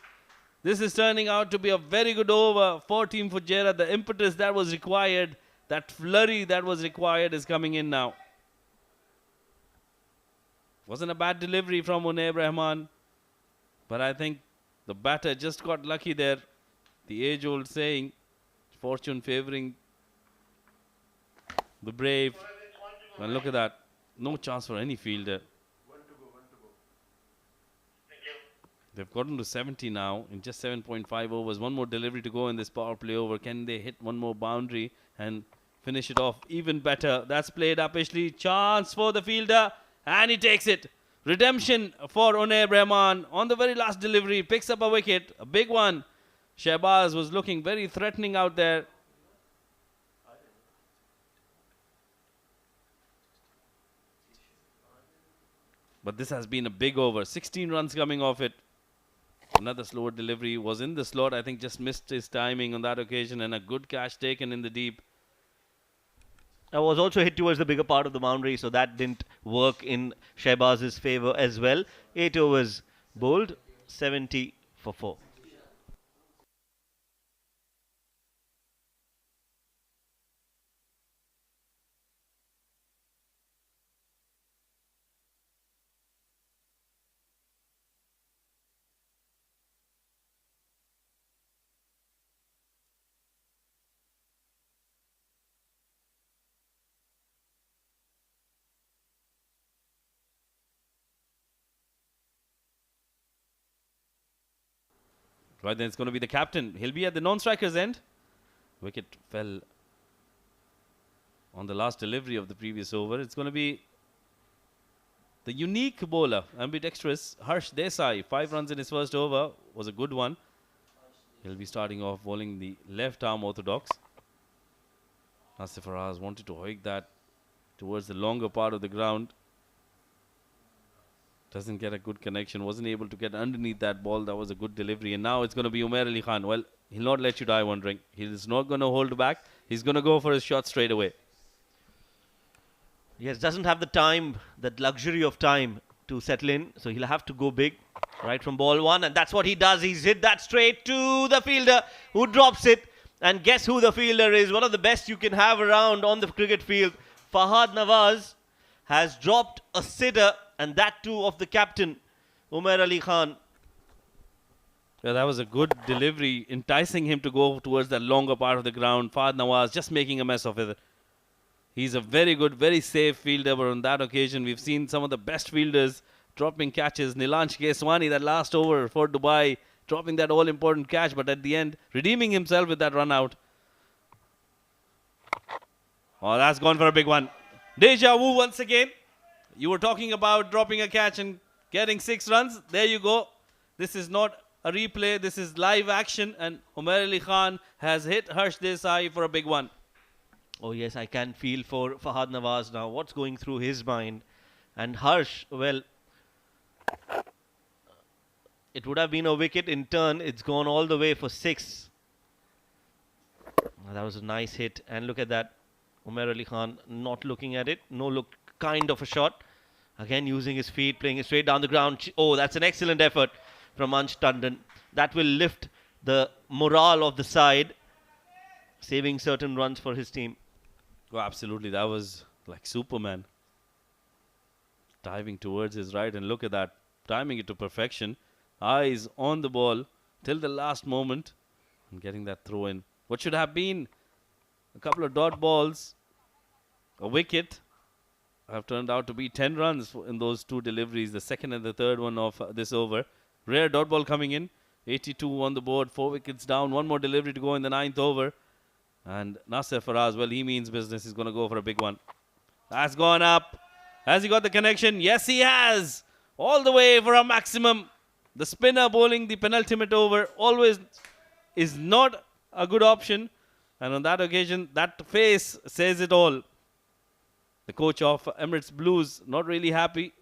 This is turning out to be a very good over for Team Fujairah. The impetus that was required, that flurry that was required is coming in now. Wasn't a bad delivery from Unaib Rahman, but I think the batter just got lucky there. The age-old saying, fortune favoring the brave. And look at that. No chance for any fielder. They've gotten to 70 now in just 7.5 overs. 1 more delivery to go in this power play over. Can they hit 1 more boundary and finish it off even better? That's played uppishly. Chance for the fielder, and he takes it. Redemption for Unaib Rahman on the very last delivery. Picks up a wicket, a big one. Shehbaz was looking very threatening out there. But this has been a big over. 16 runs coming off it. Another slower delivery. Was in the slot. I think just missed his timing on that occasion. And a good catch taken in the deep. Was also hit towards the bigger part of the boundary, so that didn't work in Shehbaz's favour as well. 8 overs bowled, 70 for 4. Right, then it's going to be the captain. He'll be at the non-striker's end. Wicket fell on the last delivery of the previous over. It's going to be the unique bowler, ambidextrous, Harsh Desai. 5 runs in his first over. Was a good one. He'll be starting off bowling the left-arm orthodox. Nasir Faraz wanted to hoik that towards the longer part of the ground. Doesn't get a good connection. Wasn't able to get underneath that ball. That was a good delivery. And now it's going to be Umair Ali Khan. Well, he'll not let you die wondering. He's not going to hold back. He's going to go for his shot straight away. Yes, doesn't have the time, that luxury of time to settle in. So he'll have to go big right from ball 1. And that's what he does. He's hit that straight to the fielder who drops it. And guess who the fielder is? One of the best you can have around on the cricket field. Fahad Nawaz has dropped a sitter, and that too of the captain, Umair Ali Khan. Yeah, that was a good delivery, enticing him to go towards that longer part of the ground. Fahad Nawaz just making a mess of it. He's a very good, very safe fielder, but on that occasion, we've seen some of the best fielders dropping catches. Nilansh Keswani, that last over for Dubai, dropping that all-important catch, but at the end, redeeming himself with that run out. Oh, that's gone for a big one. Deja vu once again. You were talking about dropping a catch and getting 6 runs. There you go. This is not a replay. This is live action, and Umair Ali Khan has hit Harsh Desai for a big one. Oh yes, I can feel for Fahad Nawaz now. What's going through his mind? And Harsh, well, it would have been a wicket in turn. It's gone all the way for 6. That was a nice hit. And look at that. Umair Ali Khan not looking at it. No look, kind of a shot. Again using his feet, playing it straight down the ground. Oh, that's an excellent effort from Ansh Tandon. That will lift the morale of the side, saving certain runs for his team. Oh, absolutely. That was like Superman. Diving towards his right, and look at that. Timing it to perfection. Eyes on the ball till the last moment and getting that throw in. What should have been a couple of dot balls, a wicket, have turned out to be 10 runs in those 2 deliveries, the second and the third one of this over. Rare dot ball coming in, 82 on the board, 4 wickets down, 1 more delivery to go in the 9th over. And Nasser Faraz, well, he means business. He's going to go for a big one. That's gone up. Has he got the connection? Yes, he has. All the way for a maximum. The spinner bowling the penultimate over always is not a good option. And on that occasion, that face says it all. The coach of Emirates Blues not really happy.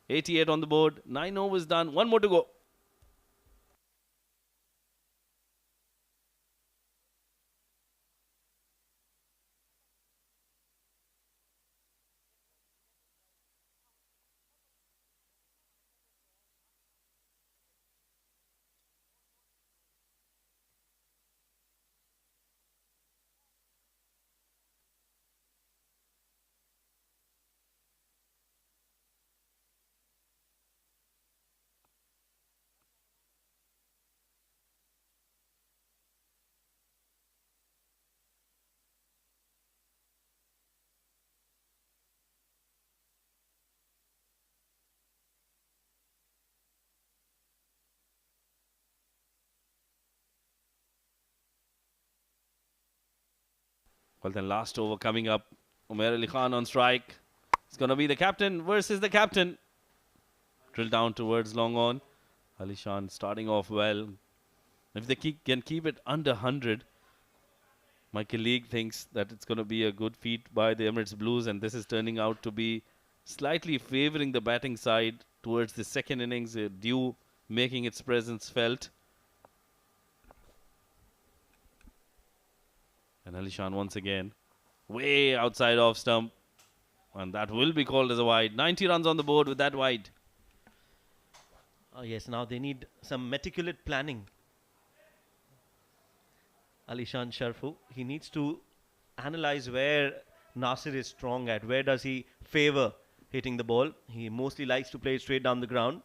88 on the board. 9 overs done. 1 more to go. Well, then last over coming up. Umair Ali Khan on strike. It's going to be the captain versus the captain. Drill down towards long on. Ali Khan starting off well. If they can keep it under 100, my colleague thinks that it's going to be a good feat by the Emirates Blues, and this is turning out to be slightly favouring the batting side towards the second innings. Dew making its presence felt. And Ali Khan once again way outside off stump, and that will be called as a wide. 90 runs on the board with that wide. Oh yes, now they need some meticulous planning. Alishan Sharfu, he needs to analyze where Nasir is strong at. Where does he favor hitting the ball? He mostly likes to play it straight down the ground.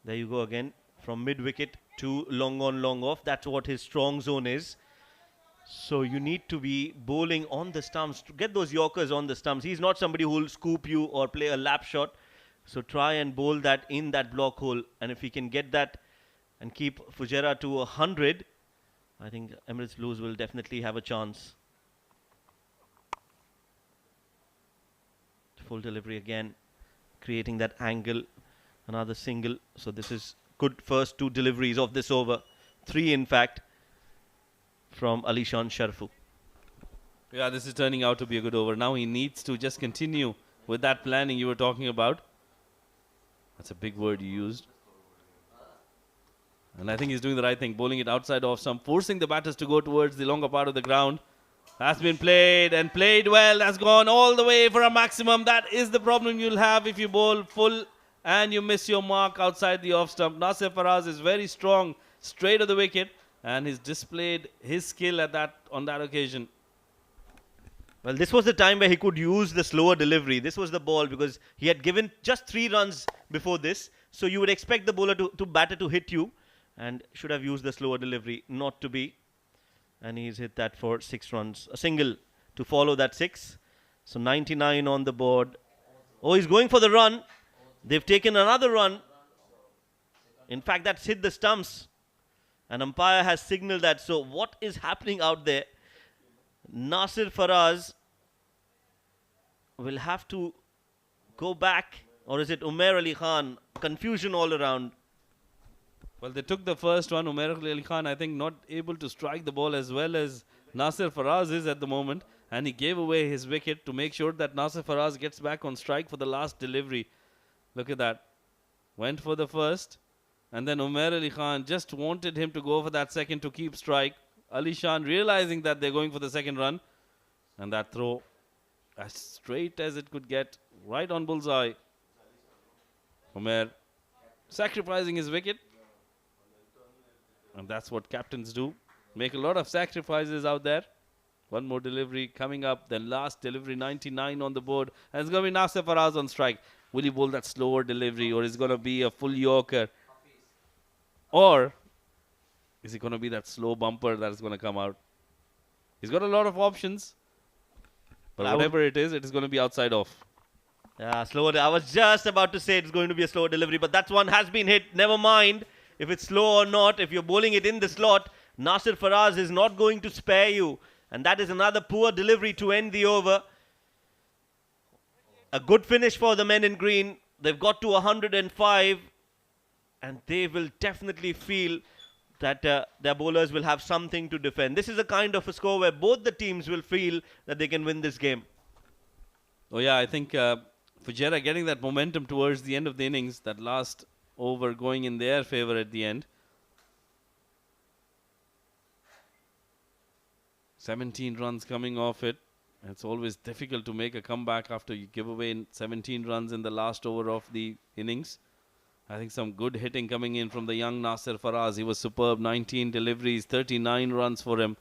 There you go again. From mid-wicket to long on, long off. That's what his strong zone is. So you need to be bowling on the stumps to get those Yorkers on the stumps. He's not somebody who will scoop you or play a lap shot. So try and bowl that in that block hole. And if he can get that and keep Fujairah to 100, I think Emirates Blues will definitely have a chance. Full delivery again, creating that angle. Another single. So this is good first 2 deliveries of this over. 3 in fact from Alishan Sharfu. Yeah, this is turning out to be a good over. Now he needs to just continue with that planning you were talking about. That's a big word you used. And I think he's doing the right thing, bowling it outside off stump, forcing the batters to go towards the longer part of the ground. Has been played and played well. Has gone all the way for a maximum. That is the problem you'll have if you bowl full and you miss your mark outside the off stump. Nasir Faraz is very strong, straight of the wicket, and he's displayed his skill on that occasion. Well, this was the time where he could use the slower delivery. This was the ball because he had given just 3 runs before this. So you would expect the bowler batter to hit you, and should have used the slower delivery, not to be. And he's hit that for 6 runs. A single to follow that 6. So 99 on the board. Oh, he's going for the run. They've taken another run. In fact, that's hit the stumps. An umpire has signaled that. So what is happening out there? Nasir Faraz will have to go back. Or is it Umair Ali Khan? Confusion all around. Well, they took the first one. Umair Ali Khan, I think, not able to strike the ball as well as Nasir Faraz is at the moment. And he gave away his wicket to make sure that Nasir Faraz gets back on strike for the last delivery. Look at that. Went for the first. And then Umair Ali Khan just wanted him to go for that second to keep strike. Ali Shan realizing that they're going for the second run. And that throw as straight as it could get. Right on bullseye. Umair sacrificing his wicket. And that's what captains do. Make a lot of sacrifices out there. One more delivery coming up. Then last delivery, 99 on the board. And it's going to be Nasir Faraz on strike. Will he bowl that slower delivery, or is it going to be a full Yorker? Or is it going to be that slow bumper that is going to come out? He's got a lot of options. But whatever it is going to be outside off. Yeah, slower. I was just about to say it's going to be a slower delivery, but that one has been hit. Never mind if it's slow or not. If you're bowling it in the slot, Nasir Faraz is not going to spare you. And that is another poor delivery to end the over. A good finish for the men in green. They've got to 105. And they will definitely feel that their bowlers will have something to defend. This is a kind of a score where both the teams will feel that they can win this game. Oh yeah, I think Fujairah getting that momentum towards the end of the innings. That last over going in their favour at the end. 17 runs coming off it. It's always difficult to make a comeback after you give away 17 runs in the last over of the innings. I think some good hitting coming in from the young Nasir Faraz. He was superb. 19 deliveries, 39 runs for him.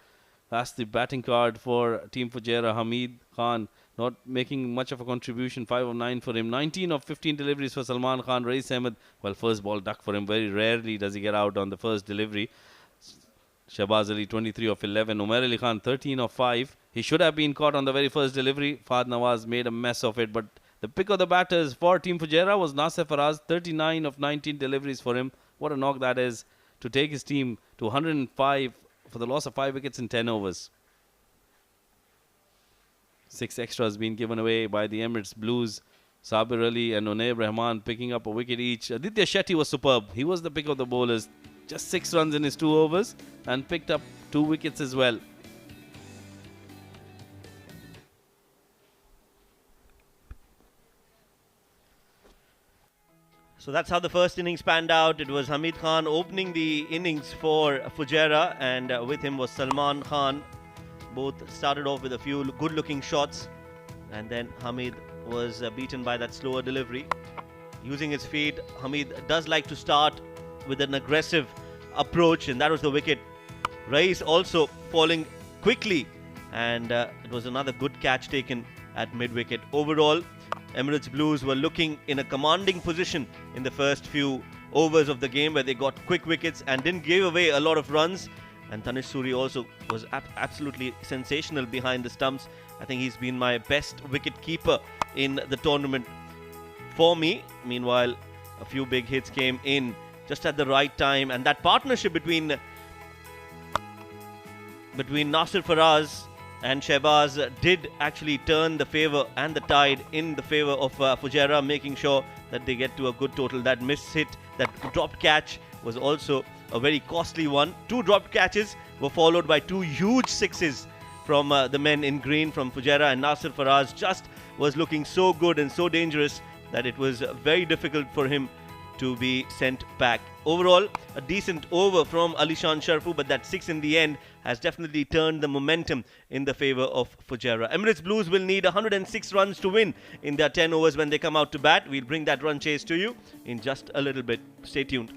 That's the batting card for Team Fujairah. Hamid Khan not making much of a contribution. 5 of 9 for him. 19 of 15 deliveries for Salman Khan. Rais Ahmed, well, first ball duck for him. Very rarely does he get out on the first delivery. Shahbaz Ali, 23 of 11. Umair Ali Khan, 13 of 5. He should have been caught on the very first delivery. Fahad Nawaz made a mess of it. But the pick of the batters for Team Fujairah was Nasir Faraz. 39 of 19 deliveries for him. What a knock that is to take his team to 105 for the loss of 5 wickets in 10 overs. 6 extras being given away by the Emirates Blues. Sabir Ali and Unaib Rahman picking up a wicket each. Aditya Shetty was superb. He was the pick of the bowlers. Just 6 runs in his 2 overs and picked up 2 wickets as well. So that's how the first innings panned out. It was Hamid Khan opening the innings for Fujairah, and with him was Salman Khan. Both started off with a few good-looking shots, and then Hamid was beaten by that slower delivery. Using his feet, Hamid does like to start with an aggressive approach, and that was the wicket. Rais also falling quickly, and it was another good catch taken at mid-wicket. Overall, Emirates Blues were looking in a commanding position in the first few overs of the game, where they got quick wickets and didn't give away a lot of runs. And Tanish Suri also was absolutely sensational behind the stumps. I think he's been my best wicket keeper in the tournament for me. Meanwhile, a few big hits came in just at the right time, and that partnership between Nasir Faraz and Shahbaz did actually turn the favour and the tide in the favour of Fujairah, making sure that they get to a good total. That missed hit, that dropped catch was also a very costly one. 2 dropped catches were followed by 2 huge sixes from the men in green from Fujairah, and Nasir Faraz just was looking so good and so dangerous that it was very difficult for him to be sent back. Overall, a decent over from Alishan Sharfu, but that 6 in the end has definitely turned the momentum in the favour of Fujairah. Emirates Blues will need 106 runs to win in their 10 overs when they come out to bat. We'll bring that run chase to you in just a little bit. Stay tuned.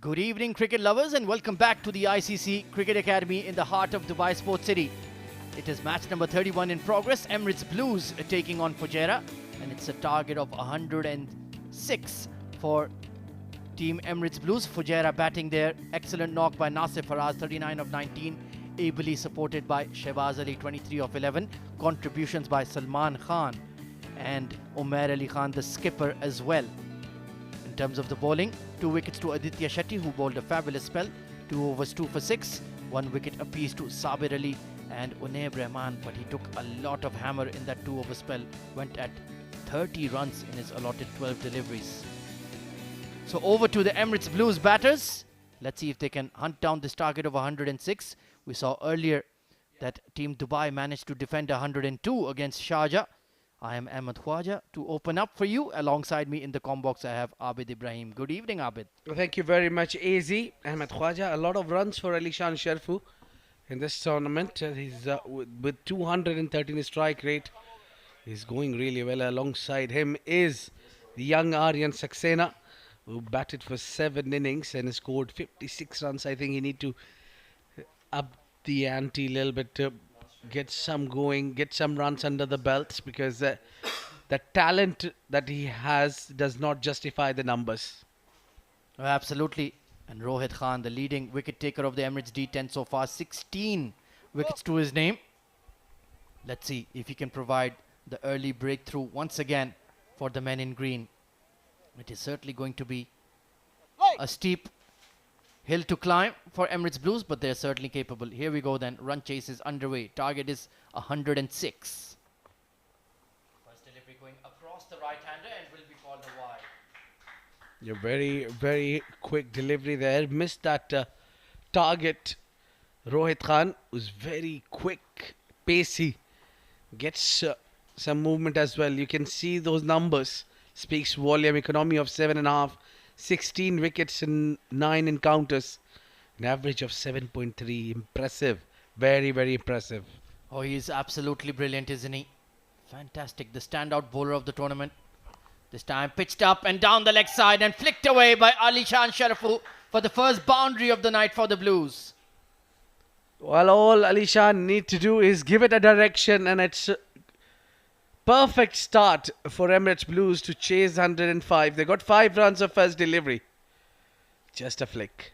Good evening, cricket lovers, and welcome back to the ICC Cricket Academy in the heart of Dubai Sports City. It is match number 31 in progress. Emirates Blues taking on Fujairah, and it's a target of 106 for Team Emirates Blues. Fujairah batting there. Excellent knock by Nasif Faraz, 39 of 19. Ably supported by Shehbaz Ali, 23 of 11. Contributions by Salman Khan and Umair Ali Khan, the skipper, as well. In terms of the bowling, 2 wickets to Aditya Shetty, who bowled a fabulous spell. 2 overs, 2 for 6. 1 wicket apiece to Sabir Ali and Unaib Rahman, but he took a lot of hammer in that 2 over spell. Went at 30 runs in his allotted 12 deliveries. So over to the Emirates Blues batters. Let's see if they can hunt down this target of 106. We saw earlier that Team Dubai managed to defend 102 against Sharjah. I am Ahmed Khwaja. To open up for you, alongside me in the com box, I have Abid Ibrahim. Good evening, Abid. Well, thank you very much, AZ. Ahmed Khwaja. A lot of runs for Alishan Sharfu in this tournament. He's with 213 strike rate. He's going really well. Alongside him is the young Aryan Saxena, who batted for 7 innings and scored 56 runs. I think he need to up the ante a little bit to get some going, get some runs under the belts, because the talent that he has does not justify the numbers. Oh, absolutely. And Rohit Khan, the leading wicket taker of the Emirates D10 so far, 16 wickets to his name. Let's see if he can provide the early breakthrough once again for the men in green. It is certainly going to be a steep hill to climb for Emirates Blues, but they're certainly capable. Here we go then. Run chase is underway. Target is 106. First delivery going across the right-hander and will be called a wide. A very, very quick delivery there. Missed that target. Rohit Khan was very quick, pacey. Gets some movement as well. You can see those numbers. Speaks volume. Economy of 7.5. 16 wickets in 9 encounters. An average of 7.3. Impressive. Very, very impressive. Oh, he is absolutely brilliant, isn't he? Fantastic. The standout bowler of the tournament. This time pitched up and down the leg side and flicked away by Alishan Sharafu for the first boundary of the night for the Blues. Well, all Alishan need to do is give it a direction, and it's a perfect start for Emirates Blues to chase 105. They got 5 runs of first delivery. Just a flick.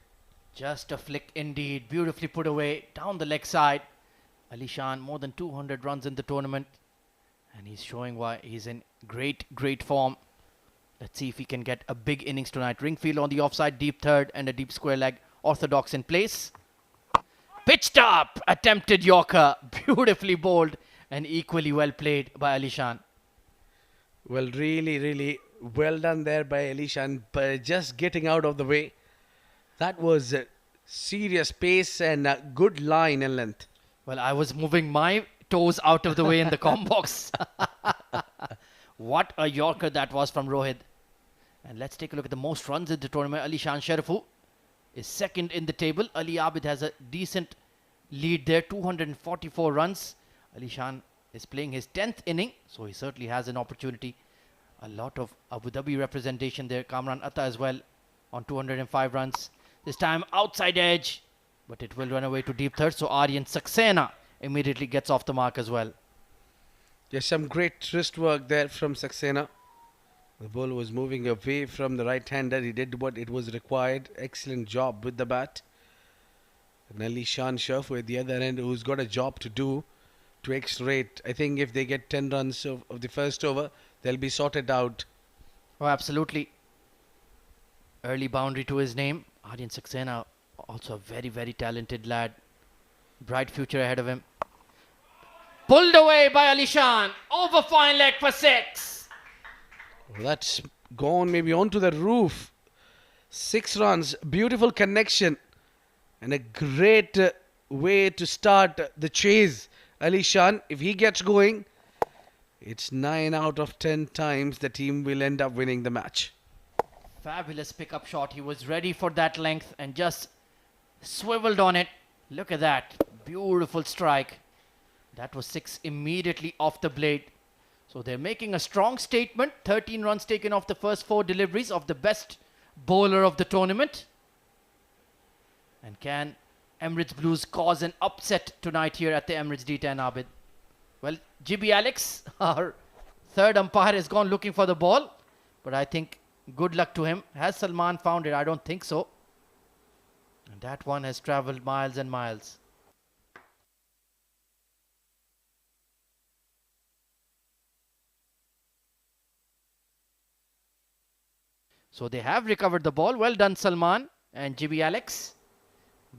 Just a flick indeed. Beautifully put away down the leg side. Alishan, more than 200 runs in the tournament. And he's showing why he's in great, great form. Let's see if he can get a big innings tonight. Ringfield on the offside, deep third and a deep square leg. Orthodox in place. Pitched up. Attempted Yorker. Beautifully bowled and equally well played by Alishan. Well, really, really well done there by Alishan. But just getting out of the way. That was serious pace and a good line and length. Well, I was moving my toes out of the way in the com box. What a Yorker that was from Rohit. And let's take a look at the most runs in the tournament. Alishan Sharafu is second in the table. Ali Abid has a decent lead there, 244 runs. Alishan is playing his 10th inning, so he certainly has an opportunity. A lot of Abu Dhabi representation there. Kamran Atta as well on 205 runs. This time outside edge, but it will run away to deep third. So Aryan Saxena immediately gets off the mark as well. There's some great wrist work there from Saxena. The ball was moving away from the right-hander. He did what it was required. Excellent job with the bat. And Alishan Sharfu at the other end, who's got a job to do to X-rate. I think if they get 10 runs of the first over, they'll be sorted out. Oh, absolutely. Early boundary to his name. Aryan Saxena, also a very, very talented lad. Bright future ahead of him. Pulled away by Alishan. Over fine leg for 6. Well, that's gone maybe onto the roof. 6 runs. Beautiful connection. And a great way to start the chase. Alishan, if he gets going, it's 9 out of 10 times the team will end up winning the match. Fabulous pickup shot. He was ready for that length and just swiveled on it. Look at that. Beautiful strike. That was 6 immediately off the blade. So they're making a strong statement. 13 runs taken off the first 4 deliveries of the best bowler of the tournament. And can Emirates Blues cause an upset tonight here at the Emirates D10, Abid? Well, GB Alex, our third umpire, has gone looking for the ball. But I think good luck to him. Has Salman found it? I don't think so. And that one has travelled miles and miles. So they have recovered the ball. Well done, Salman and GB Alex.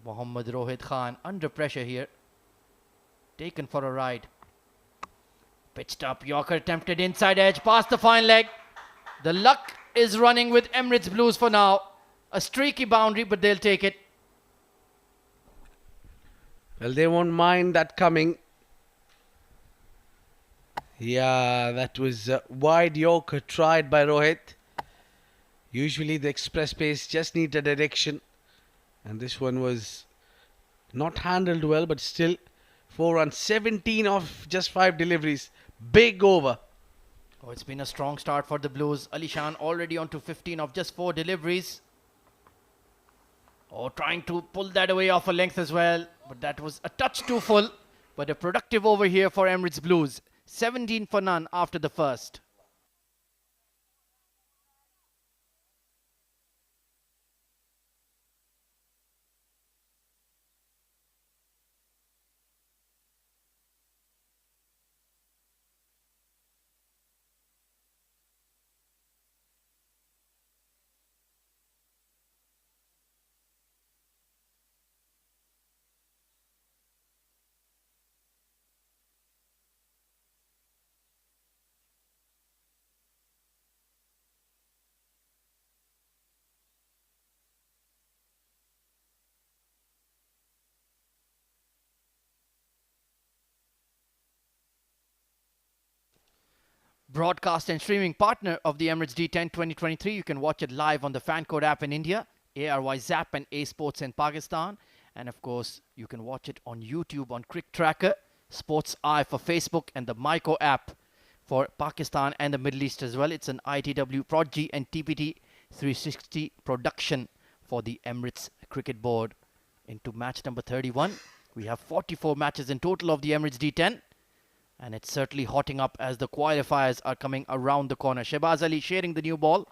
Mohammad Rohit Khan under pressure here. Taken for a ride. Pitched up. Yorker attempted inside edge. Past the fine leg. The luck is running with Emirates Blues for now. A streaky boundary, but they'll take it. Well, they won't mind that coming. Yeah, that was a wide Yorker tried by Rohit. Usually the express pace just needs a direction. And this one was not handled well, but still 4 runs, 17 of just 5 deliveries. Big over. Oh, it's been a strong start for the Blues. Ali Shan already on to 15 of just 4 deliveries. Oh, trying to pull that away off a length as well. But that was a touch too full. But a productive over here for Emirates Blues. 17 for none after the first. Broadcast and streaming partner of the Emirates D10 2023. You can watch it live on the Fancode app in India, ARY Zap and A Sports in Pakistan. And of course, you can watch it on YouTube on CricTracker, Sports Eye for Facebook, and the Myco app for Pakistan and the Middle East as well. It's an ITW Prodigy and TPT 360 production for the Emirates Cricket Board. Into match number 31. We have 44 matches in total of the Emirates D10. And it's certainly hotting up as the qualifiers are coming around the corner. Shehbaz Ali sharing the new ball.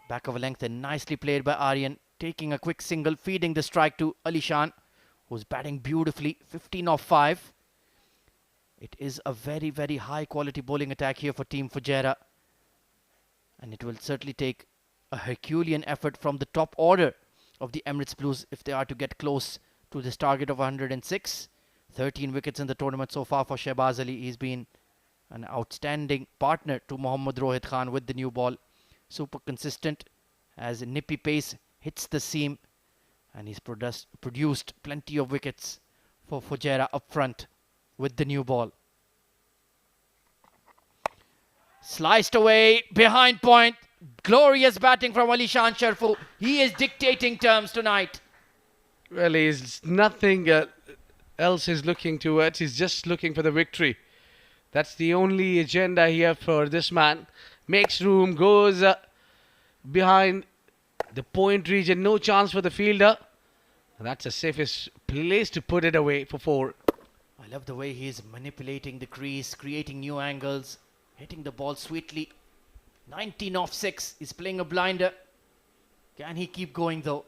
Back of a length and nicely played by Aryan. Taking a quick single, feeding the strike to Ali Shan, who's batting beautifully. 15 off 5. It is a very, very high quality bowling attack here for Team Fujairah. And it will certainly take a Herculean effort from the top order of the Emirates Blues if they are to get close to this target of 106. 13 wickets in the tournament so far for Shehbaz Ali. He's been an outstanding partner to Mohammad Rohit Khan with the new ball. Super consistent as nippy pace hits the seam. And he's produced plenty of wickets for Fujairah up front with the new ball. Sliced away behind point. Glorious batting from Ali Shan Sharfu. He is dictating terms tonight. Well, he's nothing else is looking towards. He's just looking for the victory. That's the only agenda here for this man. Makes room, goes behind the point region. No chance for the fielder. That's the safest place to put it away for 4. I love the way he is manipulating the crease, creating new angles, hitting the ball sweetly. 19 off 6. He's playing a blinder. Can he keep going though?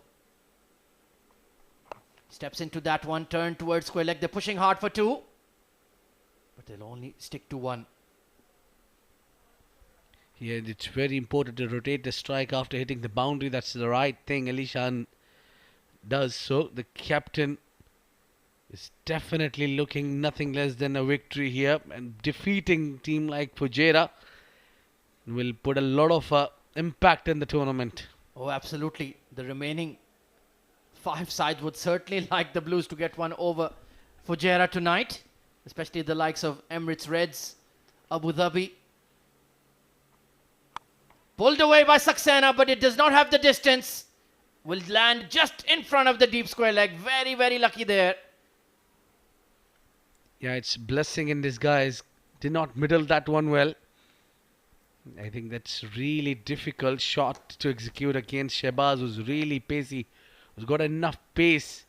Steps into that one, turn towards square leg. They're pushing hard for 2. But they'll only stick to 1. Yeah, it's very important to rotate the strike after hitting the boundary. That's the right thing. Ali Shan does so. The captain is definitely looking nothing less than a victory here. And defeating team like Fujairah will put a lot of impact in the tournament. Oh, absolutely. The remaining 5 sides would certainly like the Blues to get one over Fujairah tonight, especially the likes of Emirates Reds, Abu Dhabi. Pulled away by Saxena, but it does not have the distance. Will land just in front of the deep square leg. Very, very lucky there. Yeah, it's blessing in disguise. Did not middle that one well. I think that's really difficult shot to execute against Shehbaz, who's really pacey who's got enough pace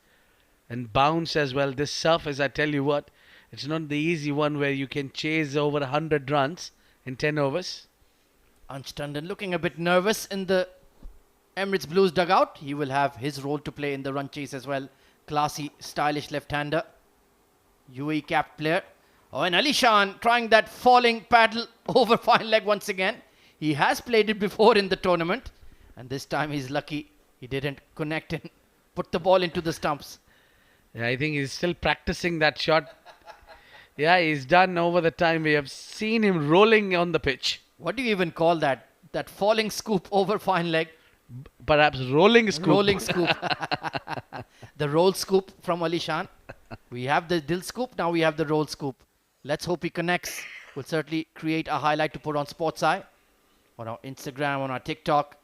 and bounce as well. This surface, I tell you what, it's not the easy one where you can chase over 100 runs in 10 overs. Ansh Tandon looking a bit nervous in the Emirates Blues dugout. He will have his role to play in the run chase as well. Classy, stylish left-hander. UAE capped player. Oh, and Ali Shan trying that falling paddle over fine leg once again. He has played it before in the tournament. And this time he's lucky he didn't connect and put the ball into the stumps. Yeah, I think he's still practicing that shot. Yeah, he's done over the time. We have seen him rolling on the pitch. What do you even call that? That falling scoop over fine leg. Perhaps rolling scoop. Rolling scoop. The roll scoop from Ali Shan. We have the Dil scoop, now we have the roll scoop. Let's hope he connects. We'll certainly create a highlight to put on Sports Eye, on our Instagram, on our TikTok.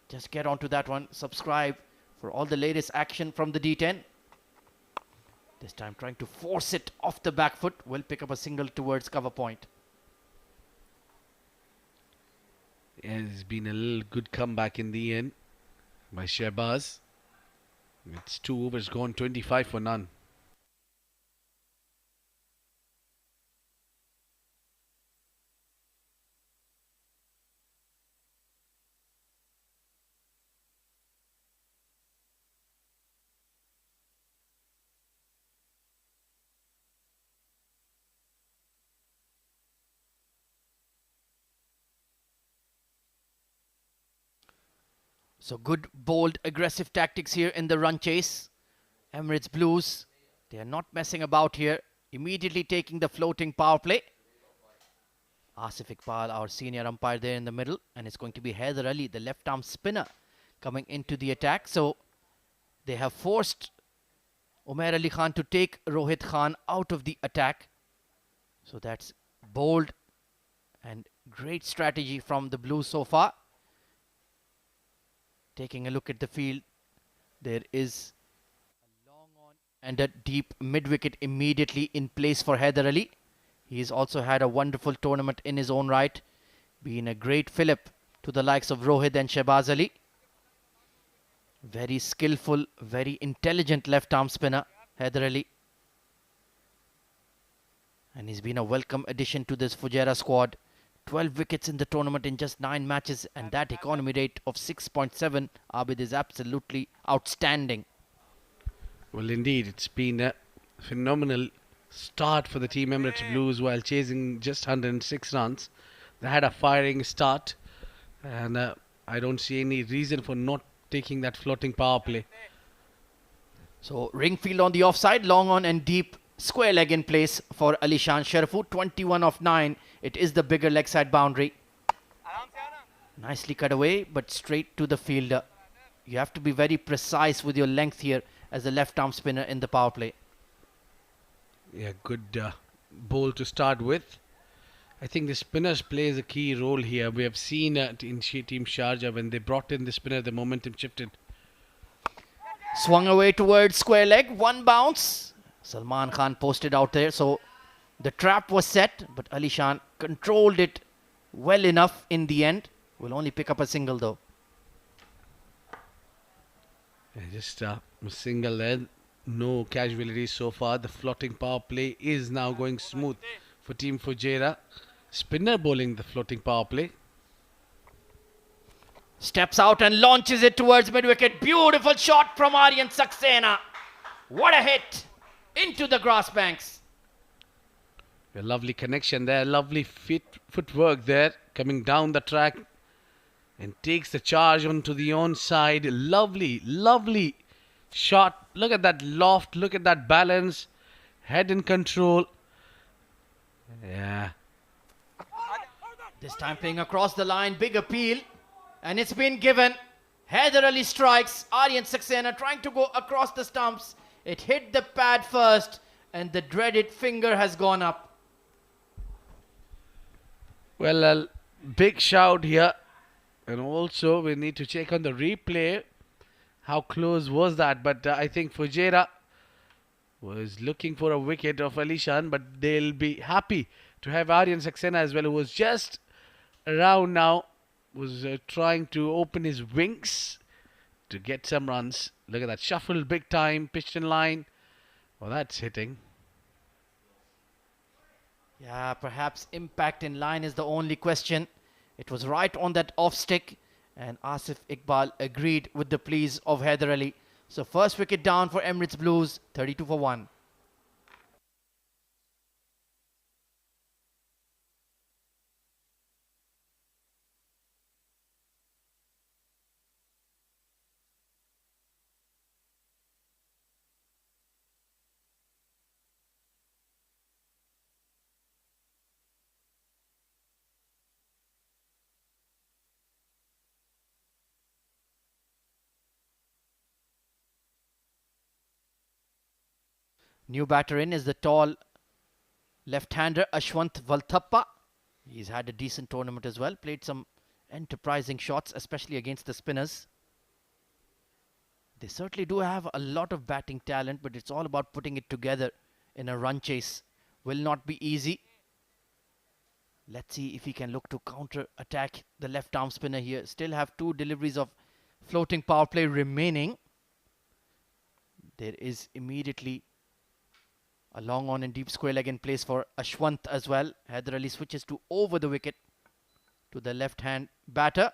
Just get onto that one. Subscribe for all the latest action from the D10. This time trying to force it off the back foot. Will pick up a single towards cover point. Yeah, it's been a little good comeback in the end by Shehbaz. It's 2 overs gone, 25 for none. So good, bold, aggressive tactics here in the run chase. Emirates Blues, they are not messing about here. Immediately taking the floating power play. Asif Iqbal, our senior umpire there in the middle. And it's going to be Haider Ali, the left arm spinner, coming into the attack. So they have forced Umair Ali Khan to take Rohit Khan out of the attack. So that's bold and great strategy from the Blues so far. Taking a look at the field, there is a long on and a deep mid-wicket immediately in place for Haider Ali. He's also had a wonderful tournament in his own right, being a great fillip to the likes of Rohit and Shehbaz Ali. Very skillful, very intelligent left-arm spinner, Haider Ali. And he's been a welcome addition to this Fujairah squad. 12 wickets in the tournament in just 9 matches, and that economy rate of 6.7, Abid, is absolutely outstanding. Well, indeed, it's been a phenomenal start for the Team Emirates Blues while chasing just 106 runs. They had a firing start, and I don't see any reason for not taking that floating power play. So Ringfield on the offside, long on and deep, square leg in place for Ali Shan Sharafu. 21 of 9. It is the bigger leg side boundary. Nicely cut away, but straight to the fielder. You have to be very precise with your length here as a left arm spinner in the power play. Yeah, good bowl to start with. I think the spinners plays a key role here. We have seen in Team Sharjah when they brought in the spinner, the momentum shifted. Swung away towards square leg, one bounce. Salman Khan posted out there, so the trap was set, but Ali Shan controlled it well enough in the end. Will only pick up a single though. Yeah, just a single there. No casualties so far. The floating power play is now going smooth for Team Fujairah. Spinner bowling the floating power play. Steps out and launches it towards mid-wicket. Beautiful shot from Aryan Saxena. What a hit into the grass banks. A lovely connection there. Lovely footwork there. Coming down the track. And takes the charge onto the onside. Lovely, lovely shot. Look at that loft. Look at that balance. Head in control. Yeah. This time playing across the line. Big appeal. And it's been given. Haider Ali strikes. Aryan Saxena trying to go across the stumps. It hit the pad first. And the dreaded finger has gone up. Well, a big shout here. And also, we need to check on the replay. How close was that? But I think Fujairah was looking for a wicket of Ali Shan. But they'll be happy to have Aryan Saxena as well, who was just around now. Was trying to open his wings to get some runs. Look at that shuffle, big time, pitched in line. Well, that's hitting. Yeah, perhaps impact in line is the only question. It was right on that off stick, and Asif Iqbal agreed with the pleas of Haider Ali. So first wicket down for Emirates Blues, 32 for 1. New batter in is the tall left-hander Ashwant Valthappa. He's had a decent tournament as well, played some enterprising shots, especially against the spinners. They certainly do have a lot of batting talent, but it's all about putting it together in a run chase. Will not be easy. Let's see if he can look to counter-attack the left-arm spinner here. Still have 2 deliveries of floating power play remaining. There is immediately a long on and deep square leg in place for Ashwant as well. Haider Ali switches to over the wicket to the left-hand batter.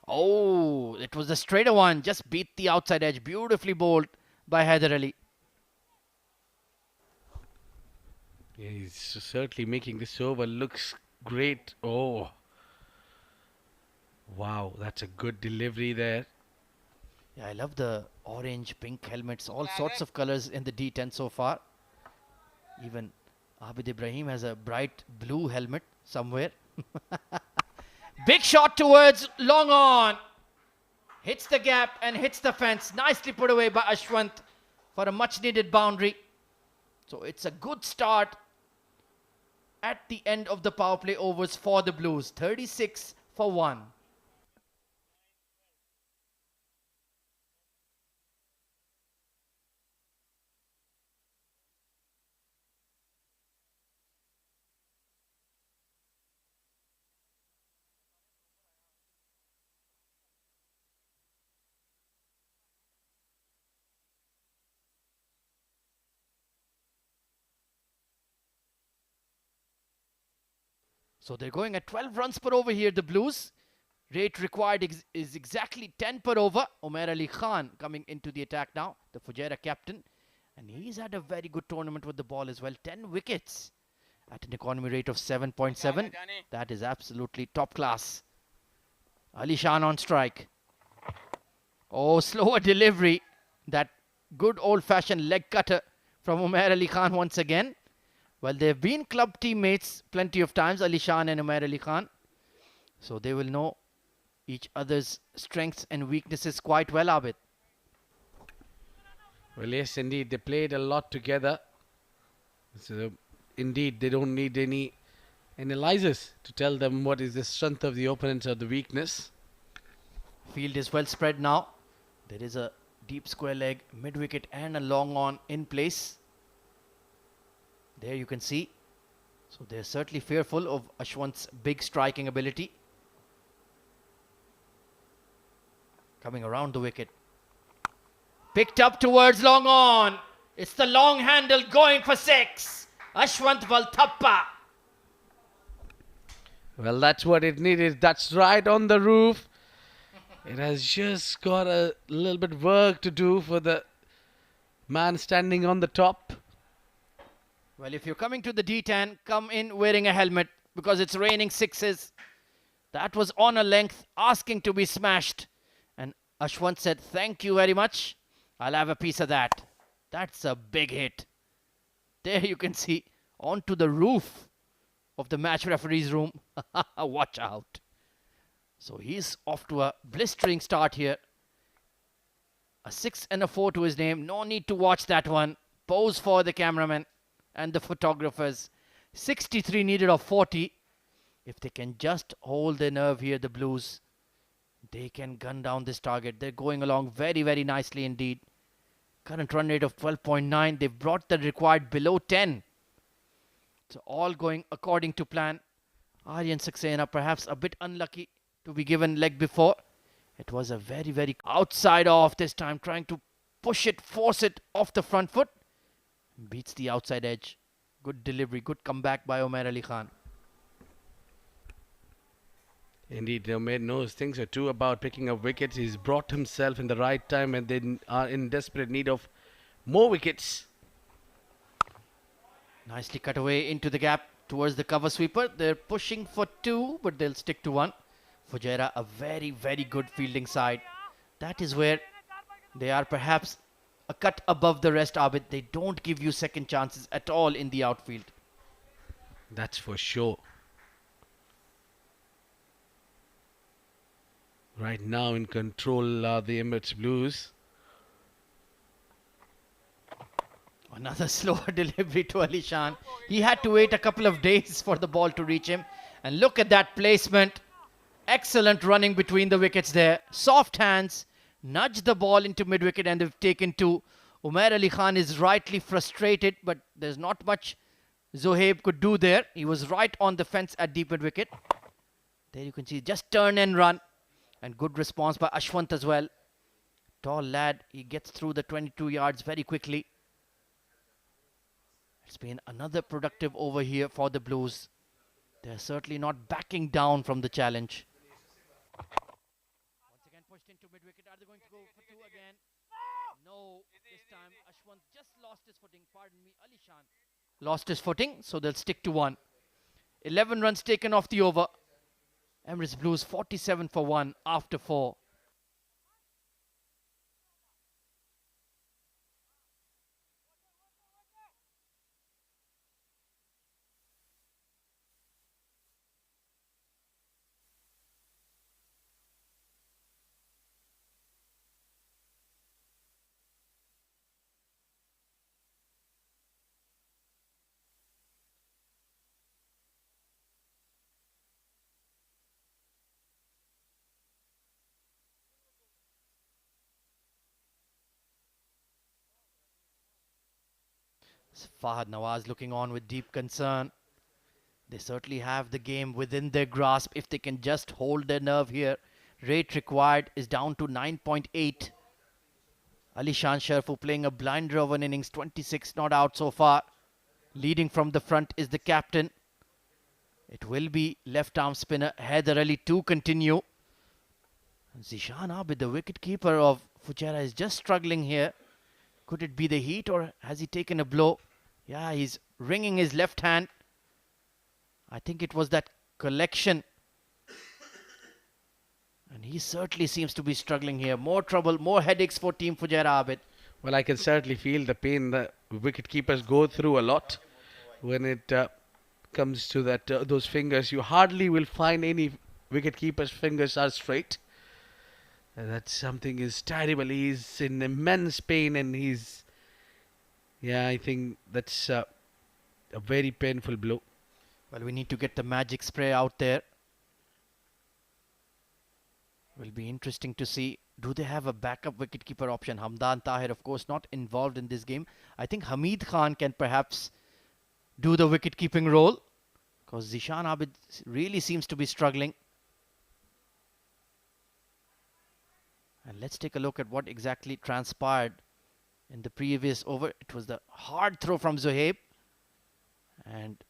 Oh, it was a straighter one. Just beat the outside edge. Beautifully bowled by Haider Ali. Yeah, he's certainly making this over. Looks great. Oh. Wow, that's a good delivery there. Yeah, I love the orange, pink helmets. All sorts of colors in the D10 so far. Even Abid Ibrahim has a bright blue helmet somewhere. Big shot towards long on. Hits the gap and hits the fence. Nicely put away by Ashwant for a much needed boundary. So it's a good start at the end of the power play overs for the Blues. 36 for 1. So they're going at 12 runs per over here, the Blues. Rate required is exactly 10 per over. Umair Ali Khan coming into the attack now, the Fujairah captain. And he's had a very good tournament with the ball as well. 10 wickets at an economy rate of 7.7. That is absolutely top class. Ali Shan on strike. Oh, slower delivery. That good old-fashioned leg cutter from Umair Ali Khan once again. Well, they've been club teammates plenty of times, Ali Shan and Umair Ali Khan. So they will know each other's strengths and weaknesses quite well, Abid. Well, yes, indeed. They played a lot together. So, indeed, they don't need any analyzers to tell them what is the strength of the opponent or the weakness. Field is well spread now. There is a deep square leg, mid-wicket and a long on in place. There you can see. So they're certainly fearful of Ashwant's big striking ability. Coming around the wicket. Picked up towards long on. It's the long handle going for 6. Ashwant Valthappa. Well, that's what it needed. That's right on the roof. It has just got a little bit work to do for the man standing on the top. Well, if you're coming to the D10, come in wearing a helmet because it's raining 6s. That was on a length, asking to be smashed. And Ashwant said, thank you very much. I'll have a piece of that. That's a big hit. There you can see, onto the roof of the match referee's room. Watch out. So he's off to a blistering start here. A 6 and a 4 to his name. No need to watch that one. Pose for the cameraman and the photographers. 63 needed of 40. If they can just hold their nerve here, the Blues, they can gun down this target. They're going along very, very nicely indeed. Current run rate of 12.9. They've brought the required below 10. So all going according to plan. Aryan Saxena perhaps a bit unlucky to be given leg before. It was a very, very outside off this time, trying to push it, force it off the front foot. Beats the outside edge. Good delivery, good comeback by Umair Ali Khan. Indeed, Umair knows things are true about picking up wickets. He's brought himself in the right time and they are in desperate need of more wickets. Nicely cut away into the gap towards the cover sweeper. They're pushing for 2, but they'll stick to 1. Fujairah, a very, very good fielding side. That is where they are perhaps a cut above the rest, Abid. They don't give you second chances at all in the outfield. That's for sure. Right now in control are the Emirates Blues. Another slower delivery to Ali Shan. He had to wait a couple of days for the ball to reach him. And look at that placement. Excellent running between the wickets there. Soft hands. Nudge the ball into mid-wicket and they've taken 2. Umair Ali Khan is rightly frustrated, but there's not much Zohaib could do there. He was right on the fence at deep mid-wicket. There you can see just turn and run. And good response by Ashwant as well. Tall lad. He gets through the 22 yards very quickly. It's been another productive over here for the Blues. They're certainly not backing down from the challenge. Once again pushed into mid-wicket. Are they going to go for 2 again? No. This time Ashwant just lost his footing. Pardon me, Ali Shan lost his footing, so they'll stick to 1. 11 runs taken off the over. Emirates Blues 47 for 1 after 4. Fahad Nawaz looking on with deep concern. They certainly have the game within their grasp if they can just hold their nerve here. Rate required is down to 9.8. Ali Shan Sharfu playing a blinder of an innings, 26 not out so far. Leading from the front is the captain. It will be left arm spinner Haider Ali to continue. Zishan Abid, the wicketkeeper of Fujairah, is just struggling here. Could it be the heat or has he taken a blow? Yeah, he's wringing his left hand. I think it was that collection. And he certainly seems to be struggling here. More trouble, more headaches for Team Fujairah, Abid. Well, I can certainly feel the pain that wicket keepers go through a lot when it comes to that those fingers. You hardly will find any wicket keeper's fingers are straight. That something is terrible. He's in immense pain and he's... Yeah, I think that's a very painful blow. Well, we need to get the magic spray out there. Will be interesting to see. Do they have a backup wicketkeeper option? Hamdan Tahir, of course, not involved in this game. I think Hamid Khan can perhaps do the wicket-keeping role, because Zishan Abid really seems to be struggling. And let's take a look at what exactly transpired in the previous over. It was the hard throw from Zohaib. And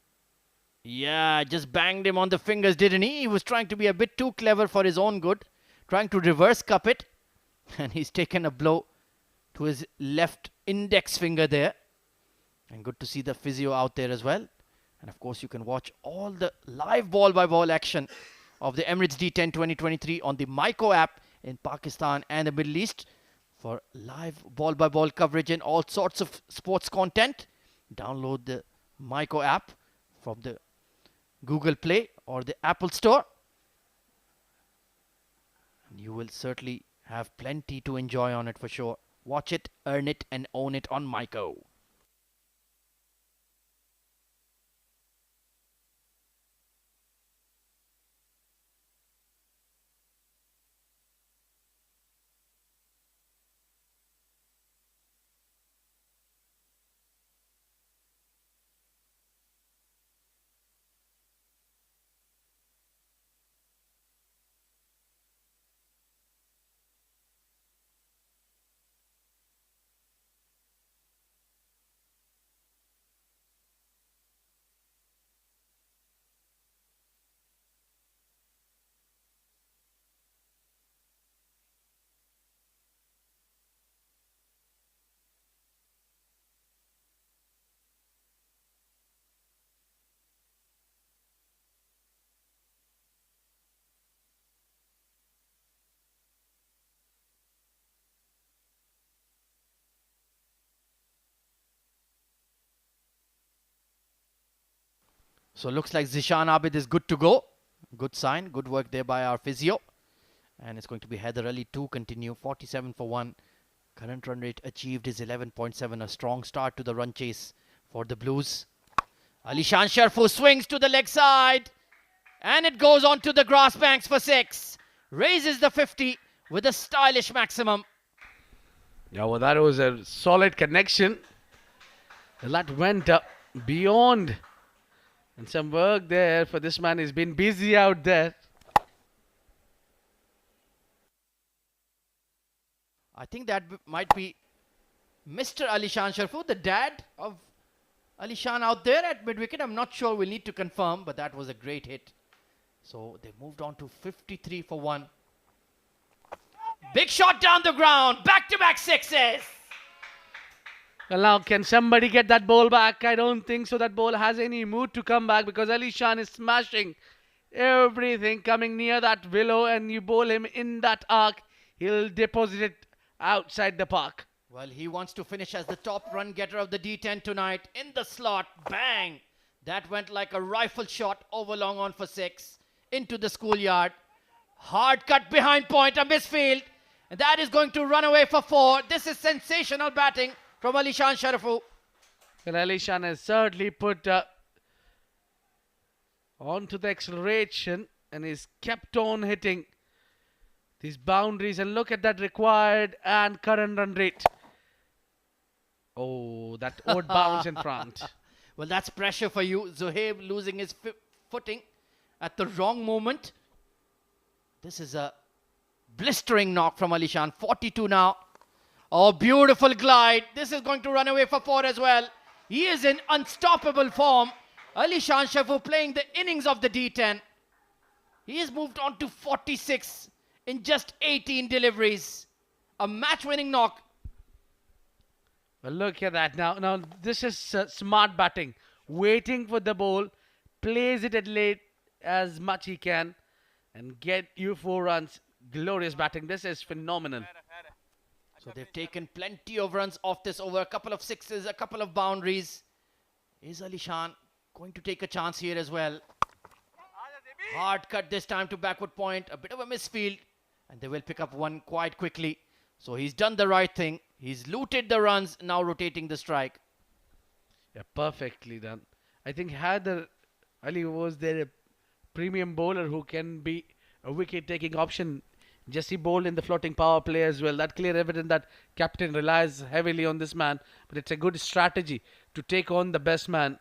yeah, just banged him on the fingers, didn't he? He was trying to be a bit too clever for his own good. Trying to reverse cup it. And he's taken a blow to his left index finger there. And good to see the physio out there as well. And of course, you can watch all the live ball-by-ball action of the Emirates D10 2023 on the Myco app in Pakistan and the Middle East for live ball-by-ball coverage and all sorts of sports content. Download the Myco app from the Google Play or the Apple Store. And you will certainly have plenty to enjoy on it for sure. Watch it, earn it, and own it on Myco. So looks like Zishan Abid is good to go. Good sign. Good work there by our physio. And it's going to be Haider Ali to continue. 47 for 1. Current run rate achieved is 11.7. A strong start to the run chase for the Blues. Alishan Sharfu swings to the leg side. And it goes on to the grass banks for 6. Raises the 50 with a stylish maximum. Yeah, well, that was a solid connection. That went beyond. And some work there for this man. He's been busy out there. I think that might be Mr. Alishan Sharfu, the dad of Alishan out there at mid-wicket. I'm not sure. We'll need to confirm, but that was a great hit. So they moved on to 53 for 1. Big shot down the ground. Back-to-back sixes. Well, now, can somebody get that ball back? I don't think so. That ball has any mood to come back because Alishan is smashing everything coming near that willow, and you bowl him in that arc, he'll deposit it outside the park. Well, he wants to finish as the top run getter of the D10 tonight. In the slot, bang! That went like a rifle shot over long on for 6 into the schoolyard. Hard cut behind point, a misfield. And that is going to run away for 4. This is sensational batting from Alishan Sharfu. Well, Alishan has certainly put onto the acceleration and he's kept on hitting these boundaries. And look at that required and current run rate. Oh, that odd bounce in front. Well, that's pressure for you. Zohaib losing his footing at the wrong moment. This is a blistering knock from Alishan. 42 now. Oh, beautiful glide. This is going to run away for 4 as well. He is in unstoppable form. Alishan Sharfu playing the innings of the D10. He has moved on to 46 in just 18 deliveries. A match-winning knock. Well, look at that. Now this is smart batting. Waiting for the ball. Plays it at late as much he can. And get you 4 runs. Glorious batting. This is phenomenal. So they've taken plenty of runs off this over. A couple of sixes, a couple of boundaries. Is Alishan going to take a chance here as well? Hard cut this time to backward point. A bit of a misfield. And they will pick up 1 quite quickly. So he's done the right thing. He's looted the runs, now rotating the strike. Yeah, perfectly done. I think Haider Ali was there a premium bowler who can be a wicket-taking option. Jesse bowled in the floating power play as well. That clear evidence that captain relies heavily on this man. But it's a good strategy to take on the best man.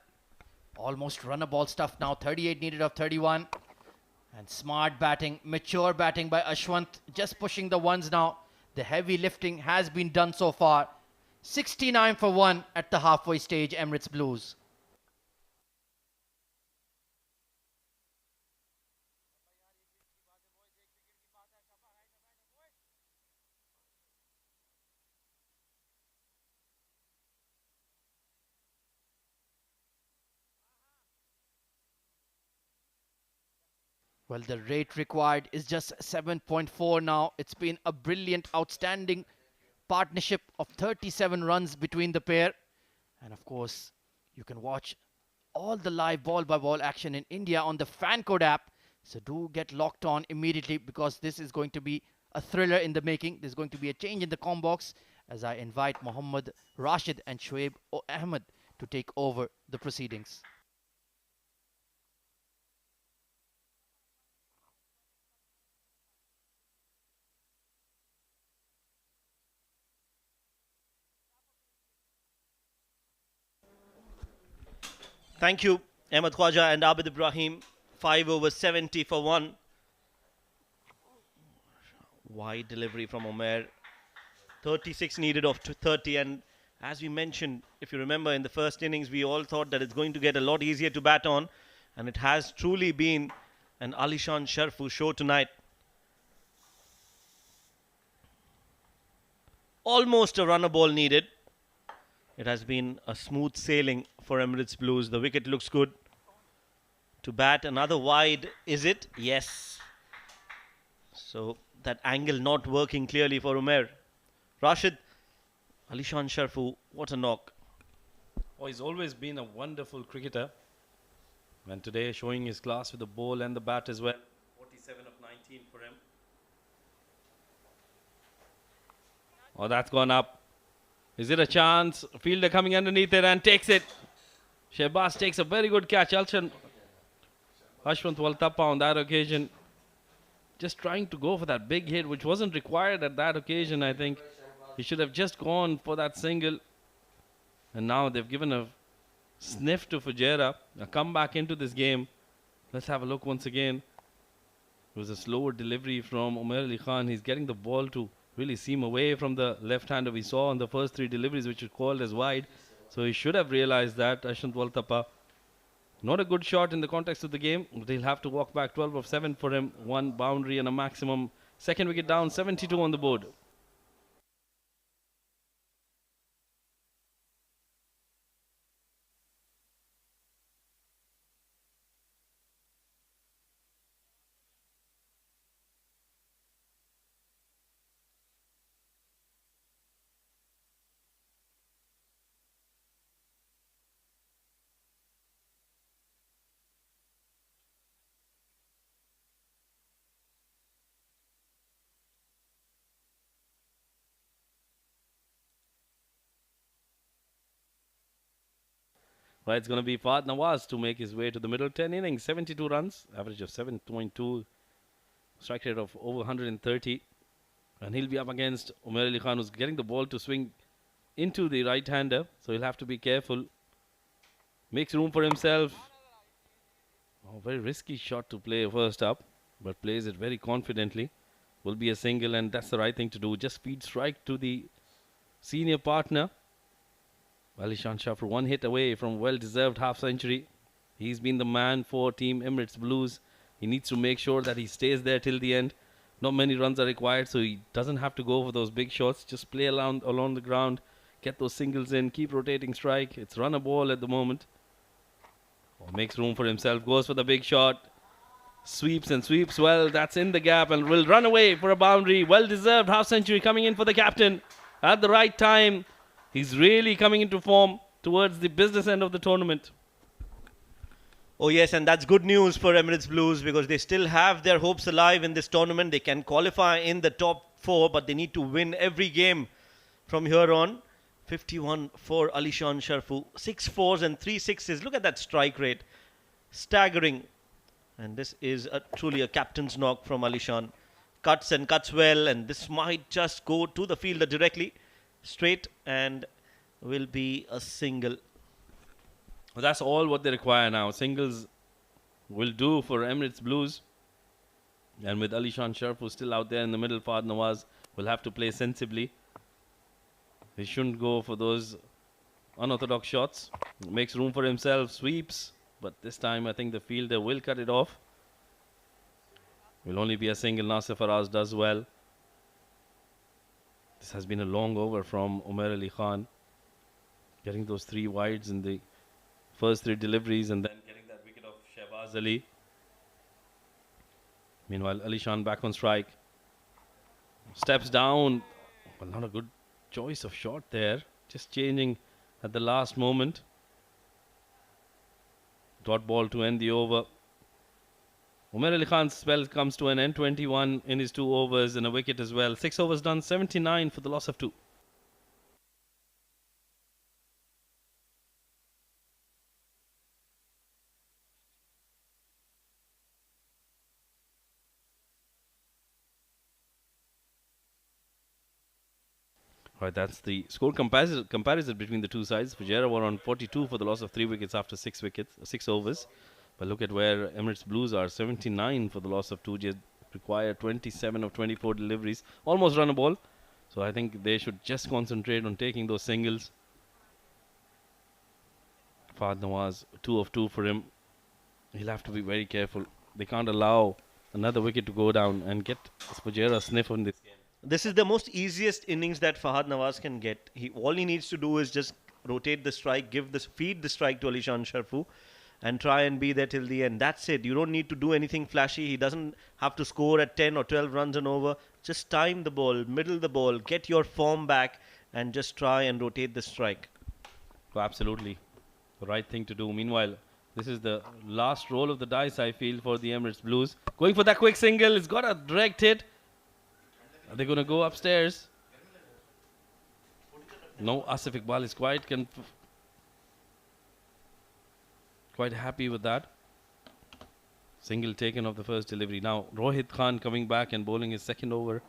Almost run a ball stuff now. 38 needed of 31. And smart batting, mature batting by Ashwant. Just pushing the ones now. The heavy lifting has been done so far. 69 for 1 at the halfway stage, Emirates Blues. Well, the rate required is just 7.4 now. It's been a brilliant, outstanding partnership of 37 runs between the pair. And of course, you can watch all the live ball-by-ball action in India on the FanCode app. So do get locked on immediately because this is going to be a thriller in the making. There's going to be a change in the com box as I invite Mohammad Rashid and Shoaib Ahmed to take over the proceedings. Thank you, Ahmed Khwaja and Abid Ibrahim. 5 over 70 for 1. Wide delivery from Umair. 36 needed of 30. And as we mentioned, if you remember in the first innings, we all thought that it's going to get a lot easier to bat on. And it has truly been an Alishan Sharfu show tonight. Almost a runner ball needed. It has been a smooth sailing for Emirates Blues. The wicket looks good. To bat another wide, is it? Yes. So that angle not working clearly for Umair. Rashid, Alishan Sharfu, what a knock. Oh, he's always been a wonderful cricketer. And today showing his class with the ball and the bat as well. 47 of 19 for him. Oh, that's gone up. Is it a chance? Fielder coming underneath it and takes it. Shehbaz takes a very good catch. Ashwant Waltappa on that occasion just trying to go for that big hit, which wasn't required at that occasion. I think he should have just gone for that single. And now they've given a sniff to Fujairah. A comeback into this game. Let's have a look once again. It was a slower delivery from Umair Ali Khan. He's getting the ball to really seam away from the left-hander we saw on the first three deliveries, which were called as wide. So he should have realized that. Ashwant Waltappa. Not a good shot in the context of the game, but he'll have to walk back. 12 of 7 for him. One boundary and a maximum. Second wicket down, 72 on the board. Right, it's going to be Fahad Nawaz to make his way to the middle. 10 innings, 72 runs, average of 7.2, strike rate of over 130. And he'll be up against Umair Ali Khan, who's getting the ball to swing into the right-hander. So he'll have to be careful. Makes room for himself. Oh, very risky shot to play first up, but plays it very confidently. Will be a single, and that's the right thing to do. Just feed strike to the senior partner. Alishan Shafru, one hit away from well-deserved half-century. He's been the man for Team Emirates Blues. He needs to make sure that he stays there till the end. Not many runs are required, so he doesn't have to go for those big shots. Just play along the ground, get those singles in, keep rotating strike. It's run a ball at the moment. Oh, makes room for himself, goes for the big shot. Sweeps and sweeps well. That's in the gap and will run away for a boundary. Well-deserved half-century coming in for the captain at the right time. He's really coming into form towards the business end of the tournament. Oh yes, and that's good news for Emirates Blues because they still have their hopes alive in this tournament. They can qualify in the top 4, but they need to win every game from here on. 51 for Alishan Sharfu. 6 fours and 3 sixes. Look at that strike rate. Staggering. And this is truly a captain's knock from Alishan. Cuts and cuts well, and this might just go to the fielder directly. Straight, and will be a single. Well, that's all what they require now. Singles will do for Emirates Blues. And with Alishan Sharfu still out there in the middle, Fahad Nawaz will have to play sensibly. He shouldn't go for those unorthodox shots. Makes room for himself, sweeps. But this time I think the fielder will cut it off. Will only be a single. Nasir Faraz does well. This has been a long over from Umair Ali Khan. Getting those 3 wides in the first 3 deliveries and then getting that wicket of Shehbaz Ali. Meanwhile, Alishan back on strike. Steps down. Well, not a good choice of shot there. Just changing at the last moment. Dot ball to end the over. Umair Ali Khan's spell comes to an end. 21 in his 2 overs and a wicket as well. 6 overs done, 79 for the loss of 2. Right, that's the score comparison between the two sides. Fujairah were on 42 for the loss of 3 wickets after 6 overs. But look at where Emirates Blues are. 79 for the loss of 2. They require 27 of 24 deliveries. Almost run a ball. So I think they should just concentrate on taking those singles. Fahad Nawaz, 2 of 2 for him. He'll have to be very careful. They can't allow another wicket to go down and get Fujairah a sniff on this game. This is the most easiest innings that Fahad Nawaz can get. All he needs to do is just rotate the strike, feed the strike to Alishan Sharfu, and try and be there till the end. That's it. You don't need to do anything flashy. He doesn't have to score at 10 or 12 runs and over. Just time the ball, middle the ball, get your form back, and just try and rotate the strike. Oh, absolutely. The right thing to do. Meanwhile, This is the last roll of the dice, I feel, for the Emirates Blues. Going for that quick single. It's got a direct hit. Are they going to go upstairs? No, Asif Iqbal is quite happy with that. Single taken off the first delivery. Now, Rohit Khan coming back and bowling his second over.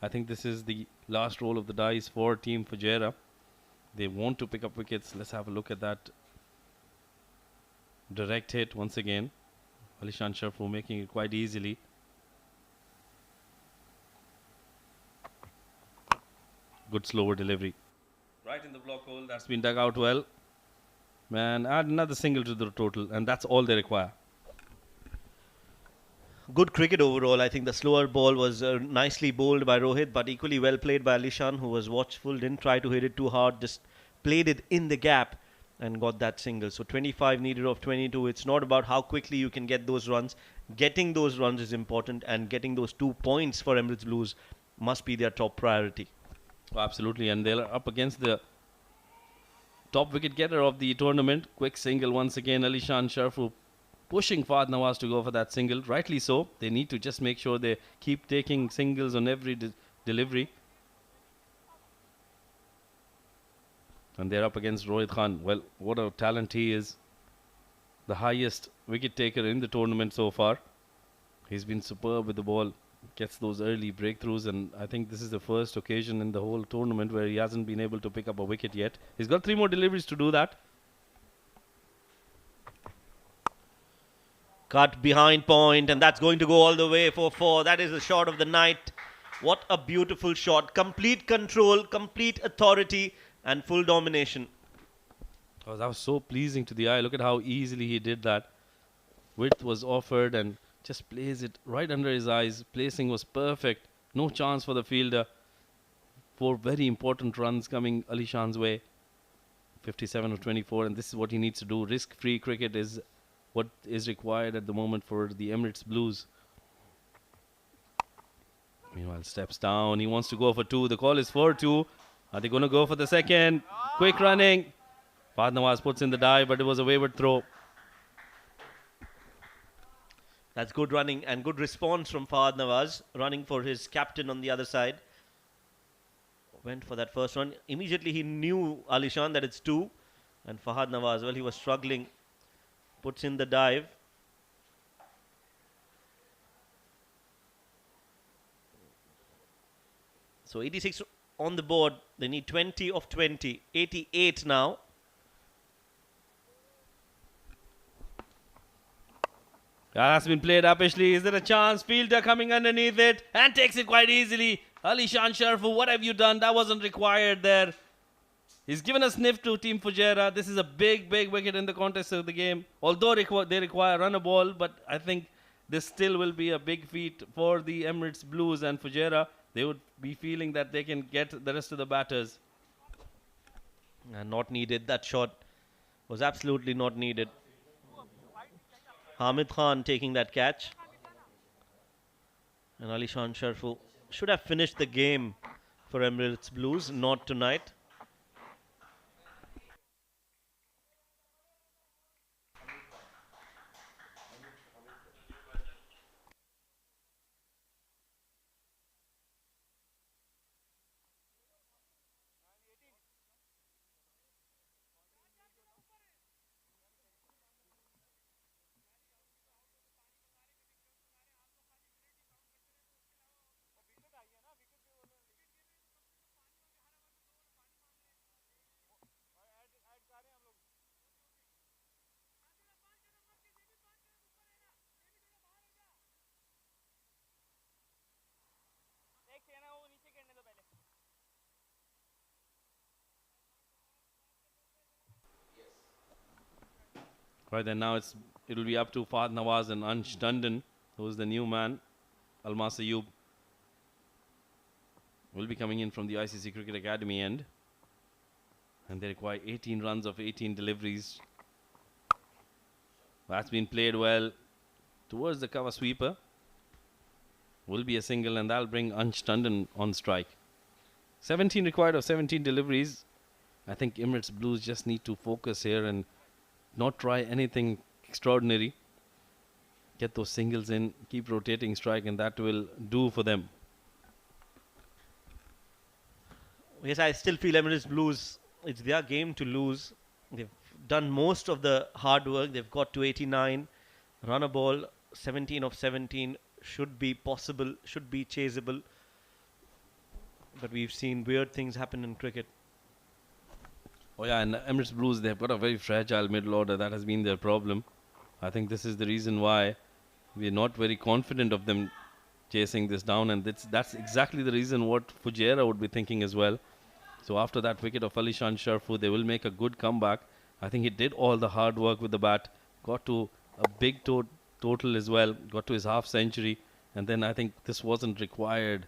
I think this is the last roll of the dice for Team Fujairah. They want to pick up wickets. Let's have a look at that. Direct hit once again. Alishan Sharfu making it quite easily. Good slower delivery. Right in the block hole. That's been dug out well. Man, add another single to the total, and that's all they require. Good cricket overall. I think the slower ball was nicely bowled by Rohit, but equally well played by Alishan, who was watchful, didn't try to hit it too hard, just played it in the gap and got that single. So 25 needed of 22. It's not about how quickly you can get those runs. Getting those runs is important, and getting those 2 points for Emirates Blues must be their top priority. Oh, absolutely, and they're up against the top wicket getter of the tournament. Quick single once again. Alishan Sharfu pushing Fahad Nawaz to go for that single. Rightly so. They need to just make sure they keep taking singles on every delivery. And they're up against Rohit Khan. Well, what a talent he is. The highest wicket taker in the tournament so far. He's been superb with the ball. Gets those early breakthroughs, and I think this is the first occasion in the whole tournament where he hasn't been able to pick up a wicket yet. He's got 3 more deliveries to do that. Cut behind point, and that's going to go all the way for 4. That is the shot of the night. What a beautiful shot. Complete control, complete authority, and full domination. Oh, that was so pleasing to the eye. Look at how easily he did that. Width was offered and just plays it right under his eyes. Placing was perfect. No chance for the fielder. 4 very important runs coming Alishan's way. 57 of 24, and this is what he needs to do. Risk-free cricket is what is required at the moment for the Emirates Blues. Meanwhile, steps down. He wants to go for 2. The call is for 2. Are they going to go for the second? Quick running. Fahad Nawaz puts in the dive, but it was a wayward throw. That's good running and good response from Fahad Nawaz, running for his captain on the other side. Went for that first run. Immediately he knew, Alishan, that it's 2. And Fahad Nawaz, well, he was struggling. Puts in the dive. So 86 on the board. They need 20 of 20. 88 now. That's been played up, Ashley. Is there a chance? Fielder coming underneath it and takes it quite easily. Alishan Sharfu, what have you done? That wasn't required there. He's given a sniff to Team Fujairah. This is a big, big wicket in the context of the game. Although they require run a ball, but I think this still will be a big feat for the Emirates Blues and Fujairah. They would be feeling that they can get the rest of the batters. And not needed. That shot was absolutely not needed. Hamid Khan taking that catch. And Alishan Sharfu should have finished the game for Emirates Blues, not tonight. Right then, now it'll be up to Fahad Nawaz and Ansh Tandon, who's the new man. Almas Ayub will be coming in from the ICC Cricket Academy end. And they require 18 runs of 18 deliveries. That's been played well towards the cover sweeper. Will be a single, and that'll bring Ansh Tandon on strike. 17 required of 17 deliveries. I think Emirates Blues just need to focus here and not try anything extraordinary. Get those singles in, keep rotating strike, and that will do for them. Yes, I still feel Emirates Blues, it's their game to lose. They've done most of the hard work. They've got to 89. Run a ball, 17 of 17. Should be possible, should be chaseable. But we've seen weird things happen in cricket. Oh yeah, and Emirates Blues, they've got a very fragile middle order. That has been their problem. I think this is the reason why we're not very confident of them chasing this down, and that's exactly the reason what Fujairah would be thinking as well. So after that wicket of Alishan Sharfu, they will make a good comeback. I think he did all the hard work with the bat, got to a big total as well, got to his half century, and then I think this wasn't required.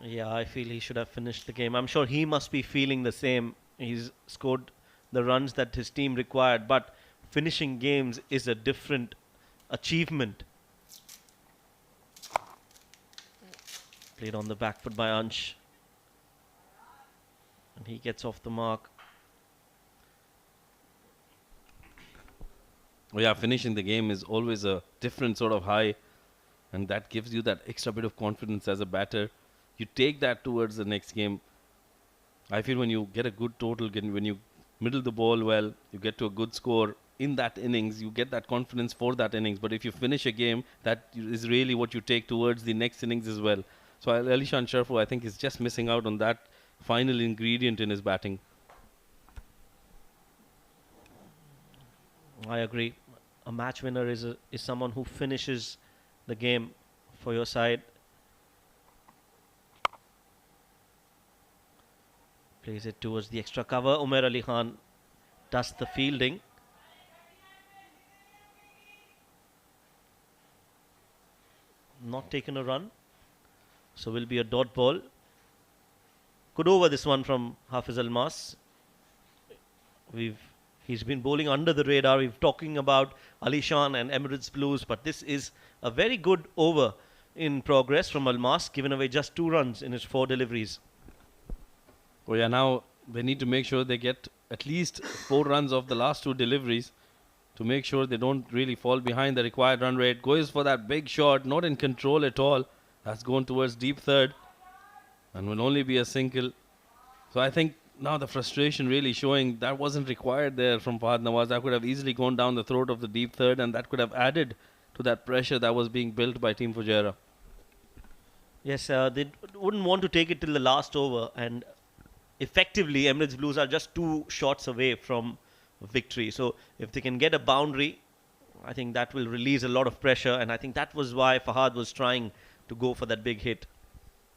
Yeah, I feel he should have finished the game. I'm sure he must be feeling the same. He's scored the runs that his team required, but finishing games is a different achievement. Played on the back foot by Ansh. And he gets off the mark. Oh yeah, finishing the game is always a different sort of high, and that gives you that extra bit of confidence as a batter. You take that towards the next game. I feel when you get a good total, when you middle the ball well, you get to a good score in that innings, you get that confidence for that innings. But if you finish a game, that is really what you take towards the next innings as well. So Alishan Sharfu, I think, is just missing out on that final ingredient in his batting. I agree. A match winner is someone who finishes the game for your side. Plays it towards the extra cover. Umair Ali Khan does the fielding. Not taken a run. So will be a dot ball. Good over this one from Hafiz Almas. He's been bowling under the radar. We've talking about Alishan and Emirates Blues, but this is a very good over in progress from Almas, given away just 2 runs in his 4 deliveries. Oh yeah, now they need to make sure they get at least 4 runs off the last 2 deliveries to make sure they don't really fall behind the required run rate. Goes for that big shot, not in control at all. That's gone towards deep third and will only be a single. So I think now the frustration really showing that wasn't required there from Fahad Nawaz. That could have easily gone down the throat of the deep third, and that could have added to that pressure that was being built by Team Fujairah. Yes, they wouldn't want to take it till the last over, and effectively Emirates Blues are just 2 shots away from victory. So if they can get a boundary, I think that will release a lot of pressure, and I think that was why Fahad was trying to go for that big hit.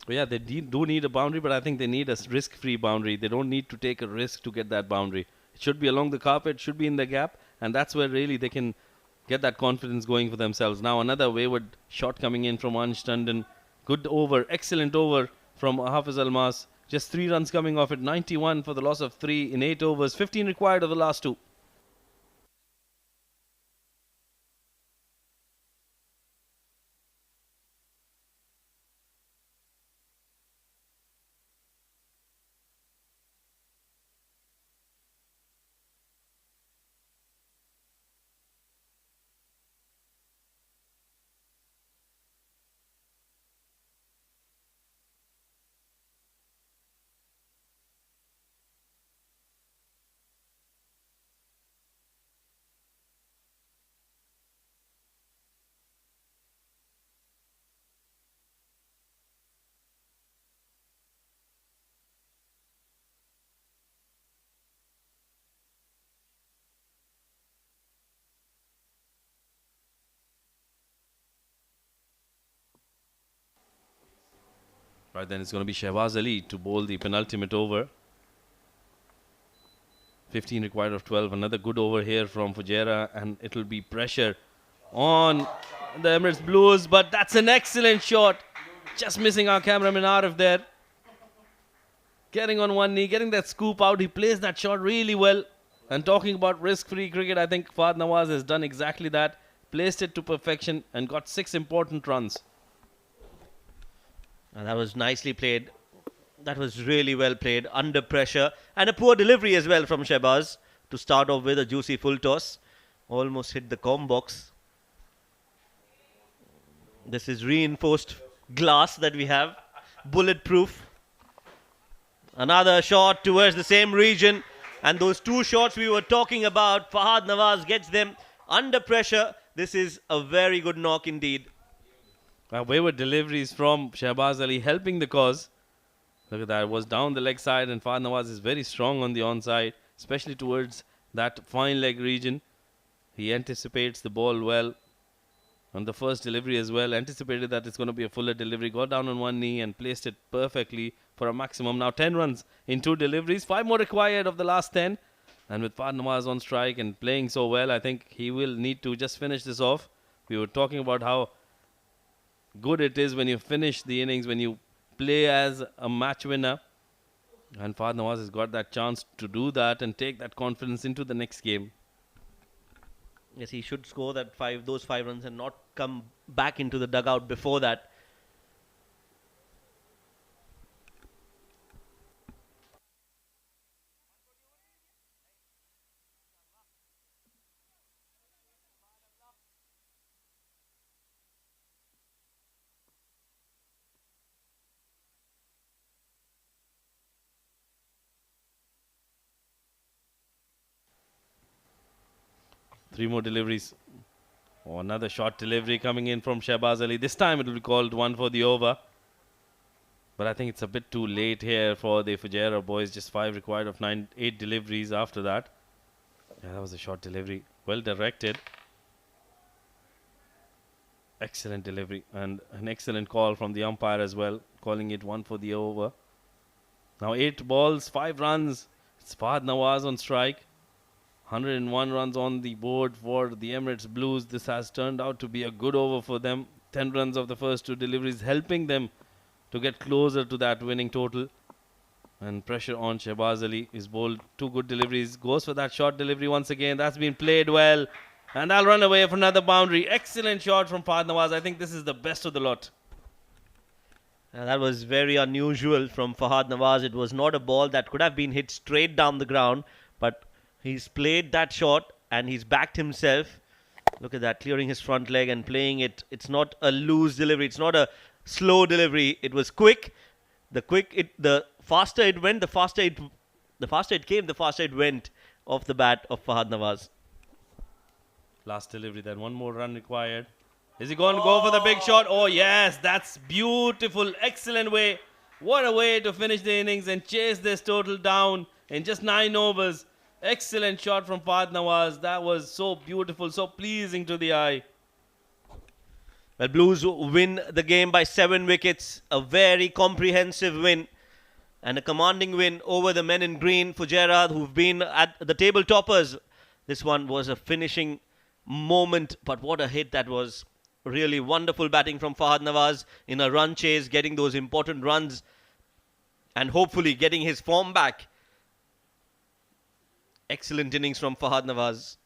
Well, yeah, they do need a boundary, but I think they need a risk-free boundary. They don't need to take a risk to get that boundary. It should be along the carpet, should be in the gap, and that's where really they can get that confidence going for themselves. Now another wayward shot coming in from Ansh Tandon. Good over, excellent over from Hafiz Almas. Just 3 runs coming off it, 91 for the loss of 3 in 8 overs, 15 required of the last 2. Right, then it's going to be Shehbaz Ali to bowl the penultimate over. 15 required of 12. Another good over here from Fujairah, and it'll be pressure on the Emirates Blues, but that's an excellent shot. Just missing our cameraman Arif there. Getting on one knee, getting that scoop out. He plays that shot really well. And talking about risk-free cricket, I think Fahad Nawaz has done exactly that. Placed it to perfection and got 6 important runs. And that was nicely played. That was really well played under pressure. And a poor delivery as well from Shehbaz to start off with a juicy full toss. Almost hit the com box. This is reinforced glass that we have. Bulletproof. Another shot towards the same region. And those two shots we were talking about, Fahad Nawaz gets them under pressure. This is a very good knock indeed. Wayward deliveries from Shehbaz Ali helping the cause. Look at that. It was down the leg side, and Fahad Nawaz is very strong on the onside, especially towards that fine leg region. He anticipates the ball well. On the first delivery as well, anticipated that it's going to be a fuller delivery, got down on one knee and placed it perfectly for a maximum. Now 10 runs in 2 deliveries, 5 more required of the last 10. And with Fahad Nawaz on strike and playing so well, I think he will need to just finish this off. We were talking about how good it is when you finish the innings, when you play as a match winner. And Fahad Nawaz has got that chance to do that and take that confidence into the next game. Yes, he should score those 5 runs and not come back into the dugout before that. Three more deliveries. Oh, another short delivery coming in from Shehbaz Ali. This time it will be called one for the over. But I think it's a bit too late here for the Fujairah boys. Just 5 required of 8 deliveries after that. Yeah, that was a short delivery. Well directed. Excellent delivery. And an excellent call from the umpire as well. Calling it one for the over. Now 8 balls, 5 runs. It's Fahad Nawaz on strike. 101 runs on the board for the Emirates Blues. This has turned out to be a good over for them. 10 runs of the first 2 deliveries, helping them to get closer to that winning total. And pressure on Shehbaz Ali is bowled. 2 good deliveries. Goes for that short delivery once again. That's been played well. And I'll run away for another boundary. Excellent shot from Fahad Nawaz. I think this is the best of the lot. That was very unusual from Fahad Nawaz. It was not a ball that could have been hit straight down the ground, but he's played that shot and he's backed himself. Look at that, clearing his front leg and playing it. It's not a loose delivery. It's not a slow delivery. It was quick. The faster it went, the faster it came, the faster it went off the bat of Fahad Nawaz. Last delivery then. One more run required. Is he going to go for the big shot? Oh, yes. That's beautiful. Excellent way. What a way to finish the innings and chase this total down in just 9 overs. Excellent shot from Fahad Nawaz. That was so beautiful, so pleasing to the eye. Well, Blues win the game by 7 wickets. A very comprehensive win and a commanding win over the men in green, Fujairah, who've been at the table toppers. This one was a finishing moment, but what a hit that was. Really wonderful batting from Fahad Nawaz in a run chase, getting those important runs and hopefully getting his form back. Excellent innings from Fahad Nawaz.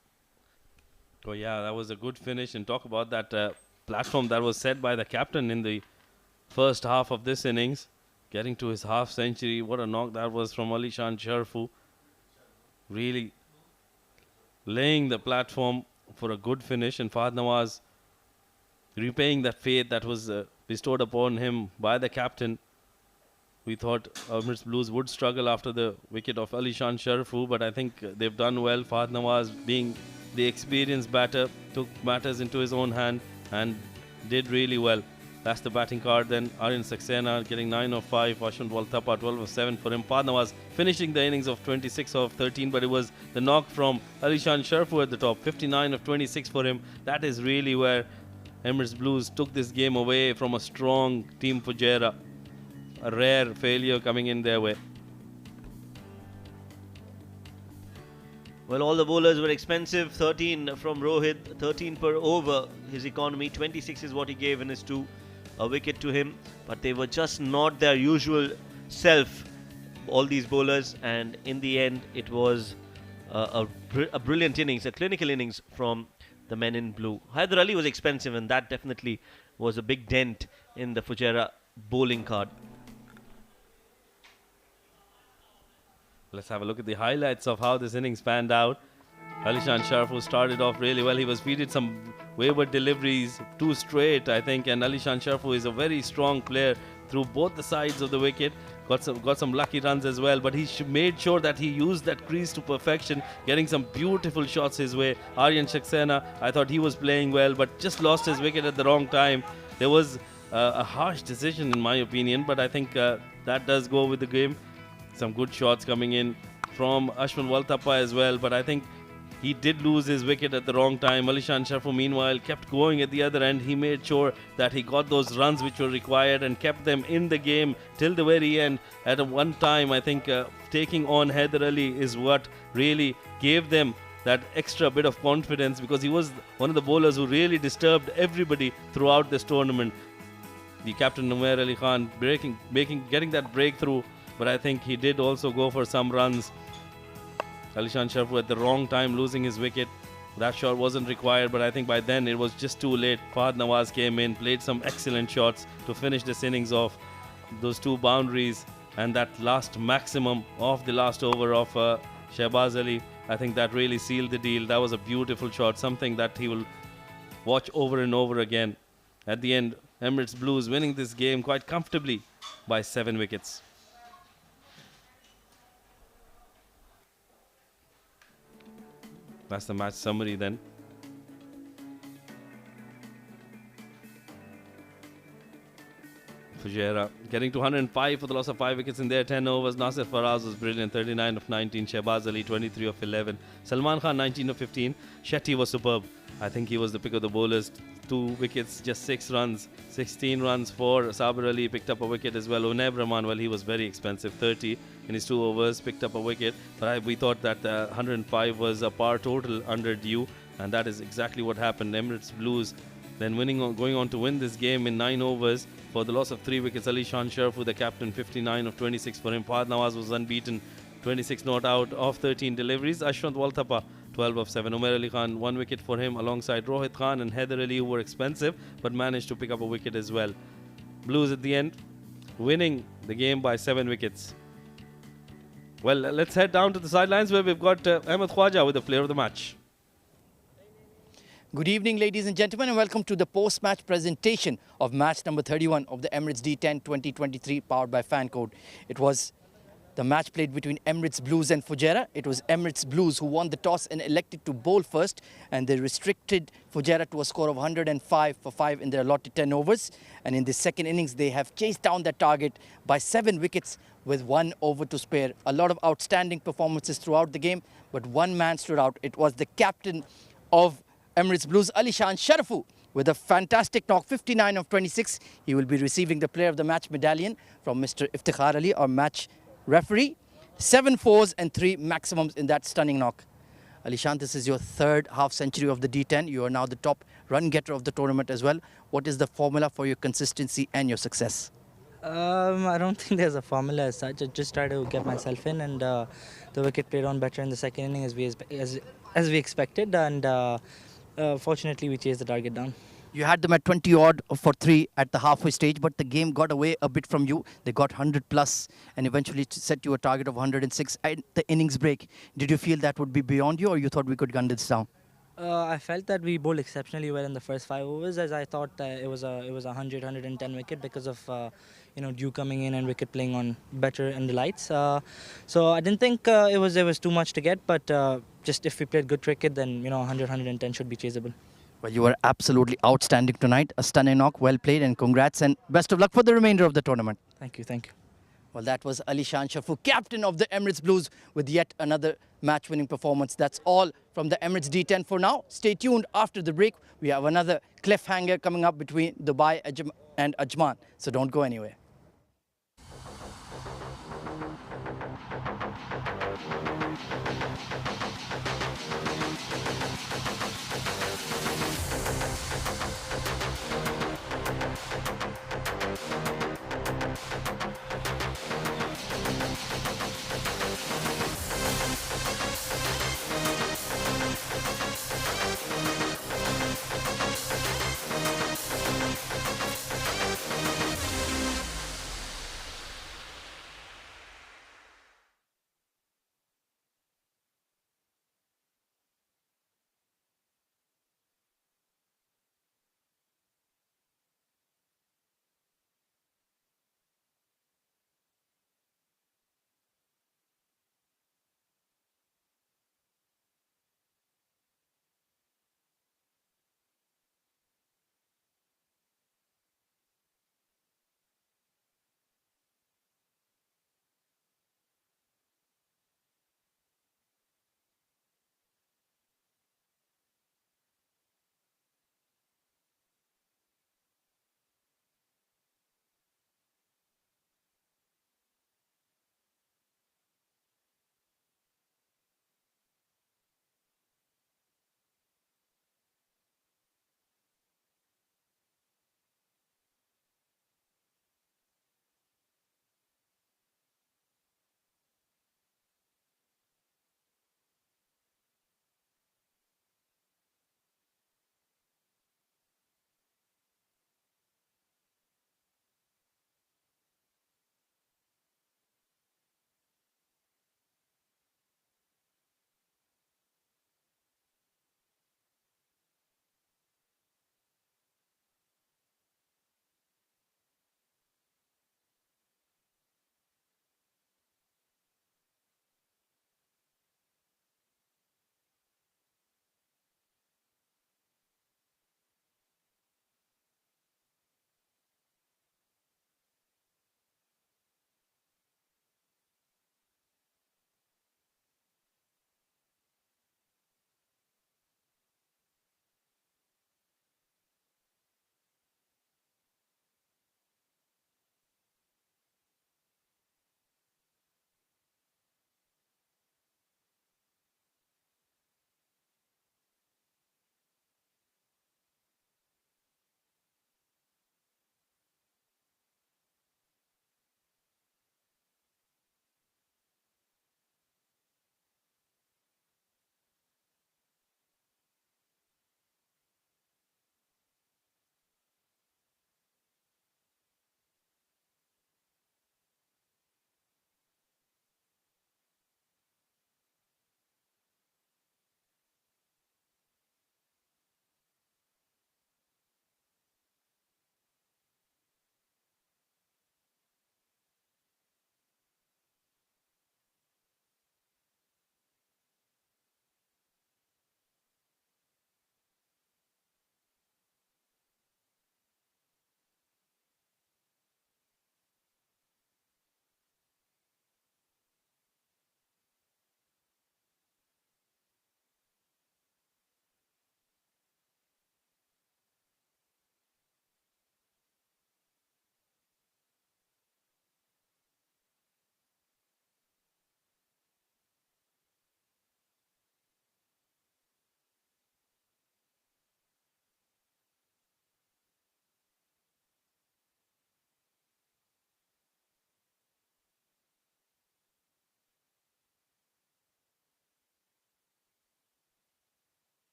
Oh, yeah, that was a good finish. And talk about that platform that was set by the captain in the first half of this innings. Getting to his half century. What a knock that was from Alishan Sharfu. Really laying the platform for a good finish. And Fahad Nawaz repaying that faith that was bestowed upon him by the captain. We thought Emirates Blues would struggle after the wicket of Alishan Sharfu, but I think they've done well. Fahad Nawaz, being the experienced batter, took matters into his own hand and did really well. That's the batting card then. Aryan Saxena getting 9 of 5. Ashwin Walthapa 12 of 7 for him. Fahad Nawaz finishing the innings of 26 of 13, but it was the knock from Alishan Sharfu at the top. 59 of 26 for him. That is really where Emirates Blues took this game away from a strong team Fujairah. A rare failure coming in their way. Well, all the bowlers were expensive. 13 from Rohit, 13 per over his economy. 26 is what he gave in his 2. A wicket to him. But they were just not their usual self, all these bowlers. And in the end, it was a brilliant innings, a clinical innings from the men in blue. Haider Ali was expensive, and that definitely was a big dent in the Fujairah bowling card. Let's have a look at the highlights of how this innings panned out. Alishan Sharfu started off really well. He was feeded some wayward deliveries, 2 straight, I think. And Alishan Sharfu is a very strong player through both the sides of the wicket. Got some lucky runs as well. But he made sure that he used that crease to perfection, getting some beautiful shots his way. Aryan Saxena, I thought he was playing well, but just lost his wicket at the wrong time. There was a harsh decision in my opinion, but I think that does go with the game. Some good shots coming in from Ashwin Waltappa as well, but I think he did lose his wicket at the wrong time. Alishan Sharfu, meanwhile, kept going at the other end. He made sure that he got those runs which were required and kept them in the game till the very end. At one time, I think taking on Haider Ali is what really gave them that extra bit of confidence, because he was one of the bowlers who really disturbed everybody throughout this tournament. The captain Umair Ali Khan getting that breakthrough, but I think he did also go for some runs. Alishan Sharfu at the wrong time losing his wicket. That shot wasn't required, but I think by then it was just too late. Fahad Nawaz came in, played some excellent shots to finish this innings off. Those 2 boundaries and that last maximum of the last over of Shehbaz Ali, I think that really sealed the deal. That was a beautiful shot, something that he will watch over and over again. At the end, Emirates Blues winning this game quite comfortably by 7 wickets. That's the match summary then. Fujairah getting to 105 for the loss of 5 wickets in their 10 overs. Nasir Faraz was brilliant, 39 of 19. Shehbaz Ali 23 of 11. Salman Khan 19 of 15. Shetty was superb. I think he was the pick of the bowlers. 2 wickets, just 6 runs. 16 runs for Sabir Ali, picked up a wicket as well. Unaib Rahman, well, he was very expensive. 30 in his 2 overs, picked up a wicket. But we thought that 105 was a par total under due, and that is exactly what happened. Emirates Blues then going on to win this game in 9 overs for the loss of 3 wickets. Alishan Sharfu, the captain, 59 of 26 for him. Fahad Nawaz was unbeaten, 26 not out of 13 deliveries. Ashwant Waltappa, 12 of 7. Umair Ali Khan, 1 wicket for him alongside Rohit Khan and Haider Ali, who were expensive but managed to pick up a wicket as well. Blues at the end winning the game by 7 wickets. Well, let's head down to the sidelines where we've got Ahmed Khwaja with the player of the match. Good evening, ladies and gentlemen, and welcome to the post-match presentation of match number 31 of the Emirates D10 2023 powered by FanCode. It was the match played between Emirates Blues and Fujairah. It was Emirates Blues who won the toss and elected to bowl first, and they restricted Fujairah to a score of 105 for 5 in their allotted 10 overs. And in the second innings, they have chased down that target by 7 wickets with 1 over to spare. A lot of outstanding performances throughout the game, but one man stood out. It was the captain of Emirates Blues, Alishan Sharfu, with a fantastic knock, 59 of 26. He will be receiving the Player of the Match medallion from Mr. Iftikhar Ali, our match referee. 7 fours and 3 maximums in that stunning knock. Alishan, this is your 3rd half century of the D10. You are now the top run getter of the tournament as well. What is the formula for your consistency and your success? I don't think there's a formula as such. I just try to get myself in, and the wicket played on better in the second inning as we expected, and fortunately we chased the target down. You had them at 20 odd for 3 at the halfway stage, but the game got away a bit from you. They got 100 plus and eventually set you a target of 106 at the innings break. Did you feel that would be beyond you, or you thought we could gun this down? I felt that we bowled exceptionally well in the first 5 overs, as I thought it was a 110 wicket because of Dew coming in and wicket playing on better in the lights. So I didn't think it was too much to get, but just if we played good cricket, then 110 should be chaseable. Well, you were absolutely outstanding tonight. A stunning knock, well played, and congrats and best of luck for the remainder of the tournament. Thank you, thank you. Well, that was Alishan Sharfu, captain of the Emirates Blues, with yet another match-winning performance. That's all from the Emirates D10 for now. Stay tuned after the break. We have another cliffhanger coming up between Dubai and Ajman, so don't go anywhere.